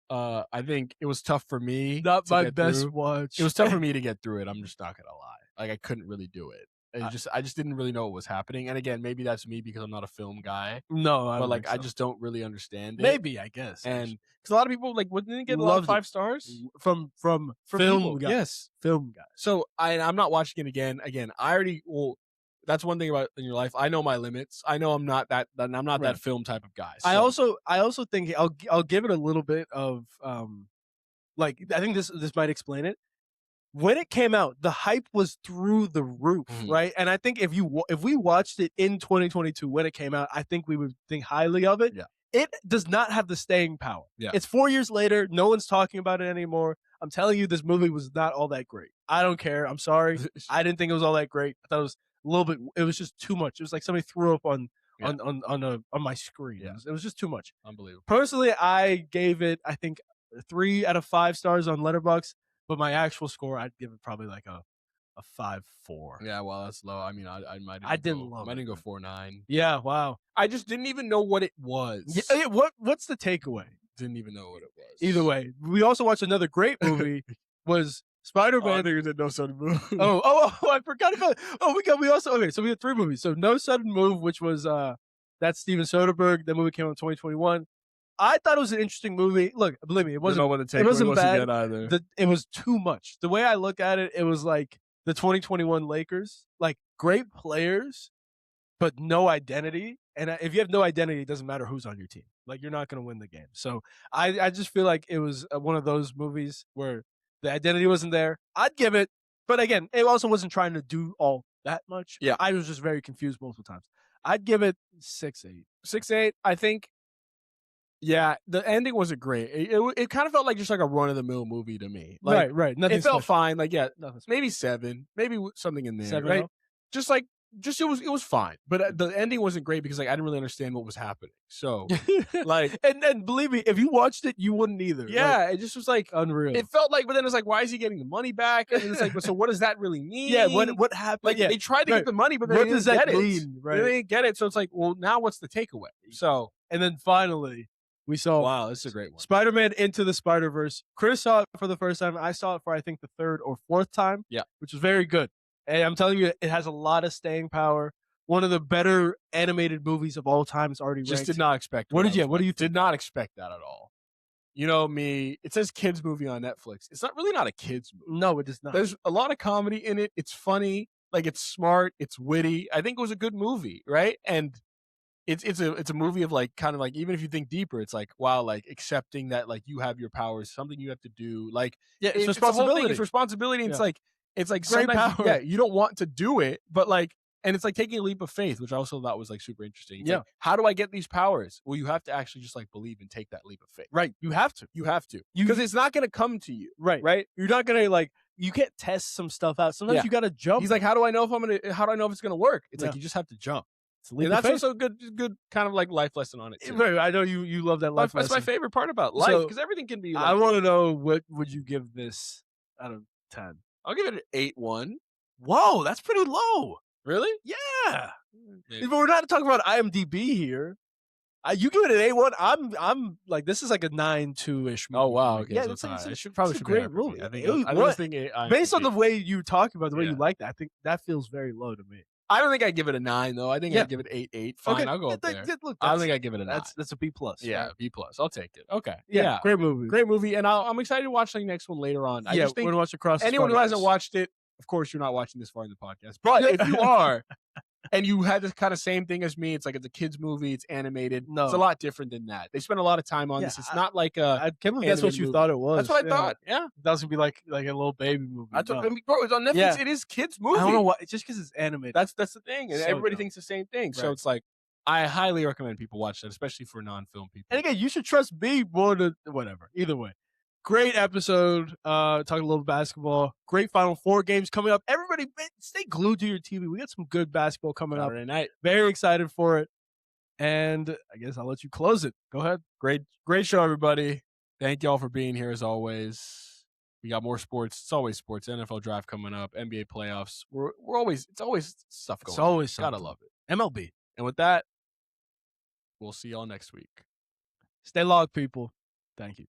I think it was tough for me.
Not my best watch.
It was tough for me to get through it. I'm just not gonna lie. Like I couldn't really do it. I just didn't really know what was happening. And again, maybe that's me because I'm not a film guy.
No,
I just don't really understand it.
Maybe, I guess.
And because a lot of people didn't it get a lot of 5 stars
from film guys.
Yes,
film guys.
So I'm not watching it again. Again, that's one thing about in your life. I know my limits. I know I'm not that film type of guy. So.
I also think I'll give it a little bit of I think this might explain it. When it came out, the hype was through the roof, right? And I think if we watched it in 2022 when it came out, I think we would think highly of it.
Yeah.
It does not have the staying power.
Yeah.
It's 4 years later. No one's talking about it anymore. I'm telling you, this movie was not all that great. I don't care. I'm sorry. I didn't think it was all that great. I thought it was a little bit. It was just too much. It was like somebody threw up on my screen.
Yeah.
It was just too much.
Unbelievable.
Personally, I gave it, I think, 3 out of 5 stars on Letterboxd. But my actual score, I'd give it probably like a 5.4.
Yeah, well, that's low. I mean, I might.
I didn't
go 4.9.
Yeah, wow.
I just didn't even know what it was.
Yeah, what's the takeaway?
Didn't even know what it was.
Either way, we also watched another great movie. Was Spider-Man?
I think No Sudden Move.
I forgot about it. So we had 3 movies. So No Sudden Move, which was that's Steven Soderbergh. That movie came out in 2021. I thought it was an interesting movie. Look, believe me, it wasn't bad
either.
It was too much. The way I look at it, it was like the 2021 Lakers, like great players, but no identity. And if you have no identity, it doesn't matter who's on your team. Like you're not going to win the game. So I just feel like it was one of those movies where the identity wasn't there. I'd give it, but again, it also wasn't trying to do all that much.
Yeah,
I was just very confused multiple times. I'd give it 6.8.
6.8. I think. Yeah, the ending wasn't great. It kind of felt like just like a run-of-the-mill movie to me. Like,
right.
It felt fine. Like, yeah, maybe 7, maybe something in there.
7,
right? Just it was fine. But the ending wasn't great because like I didn't really understand what was happening. So like,
and believe me, if you watched it, you wouldn't either.
Yeah, it just was like
unreal.
It felt like, but then it's like, why is he getting the money back? And it's like, so what does that really mean?
Yeah, what happened?
Like they tried to get the money, but they didn't get it. Right? They didn't get it. So it's like, well, now what's the takeaway? So
and then finally. We saw
wow, this is a great one.
Spider-Man Into the Spider-Verse. Chris saw it for the first time. I saw it for I think the 3rd or 4th time.
Yeah,
which was very good. And I'm telling you, it has a lot of staying power. One of the better animated movies of all time is already ranked.
Just did not expect.
What do you
did not expect that at all? You know me. It says kids movie on Netflix. It's not a kids movie.
No, it does not.
There's a lot of comedy in it. It's funny. Like it's smart. It's witty. I think it was a good movie, right? And it's a movie of like kind of like even if you think deeper, it's like wow, like accepting that like you have your powers, something you have to do. Like
it's responsibility.
It's responsibility.
Yeah.
It's like
great power.
Yeah, you don't want to do it, but like, and it's like taking a leap of faith, which I also thought was like super interesting. It's like, how do I get these powers? Well, you have to actually just like believe and take that leap of faith.
Right. You have to
because it's not going to come to you.
Right. You're not going to like. You can't test some stuff out. Sometimes you got to jump.
He's like, how do I know if it's going to work? It's like you just have to jump. And that's also a good kind of like life lesson on it too.
Right, I know you love that life lesson.
That's my favorite part about life because everything can be.
I want to know what would you give this out of 10?
I'll give it an 8.1.
Whoa, that's pretty low.
Really?
Yeah. But we're not talking about IMDb here. You give it an 8.1. I'm like this is like a 9.2-ish movie.
Oh wow. Okay,
yeah,
so
it's
should
a great movie.
I was thinking
based on the way you talk about the way you like that, I think that feels very low to me.
I don't think I'd give it a 9 though. I think I'd give it 8.8. Fine, okay. I'll go up there.
Look,
I don't think I'd give it a 9.
That's a B+.
Yeah,
right?
B+. I'll take it. Okay.
Yeah. Great movie.
And I'm excited to watch the next one later on. I just think
we're gonna watch Across.
Anyone who hasn't watched it, of course, you're not watching this far in the podcast. But if you are, and you had the kind of same thing as me, it's like it's a kid's movie, it's animated.
No.
It's a lot different than that. They spend a lot of time on this. It's not like a.
I can't believe that's what you
movie.
thought it was.
That's what I thought. Yeah,
that was gonna be like a little baby movie.
I mean, bro, it's on Netflix.
Yeah.
It is kids movie.
I don't know why. It's just because it's animated.
That's the thing, and
So
everybody
dumb.
thinks the same thing.
Right.
So it's like I highly recommend people watch that, especially for non-film people.
And again, you should trust me more than whatever. Either way, great episode. Talking a little basketball. Great Final Four games coming up. Everybody, stay glued to your TV. We got some good basketball coming up.
Saturday night.
Very excited for it. And I guess I'll let you close it. Go ahead.
Great show, everybody. Thank y'all for being here as always. We got more sports. It's always sports. NFL draft coming up. NBA playoffs. It's always stuff going.
It's always
on.
something.
Gotta love it.
MLB.
And with that, we'll see y'all next week.
Stay logged, people. Thank you.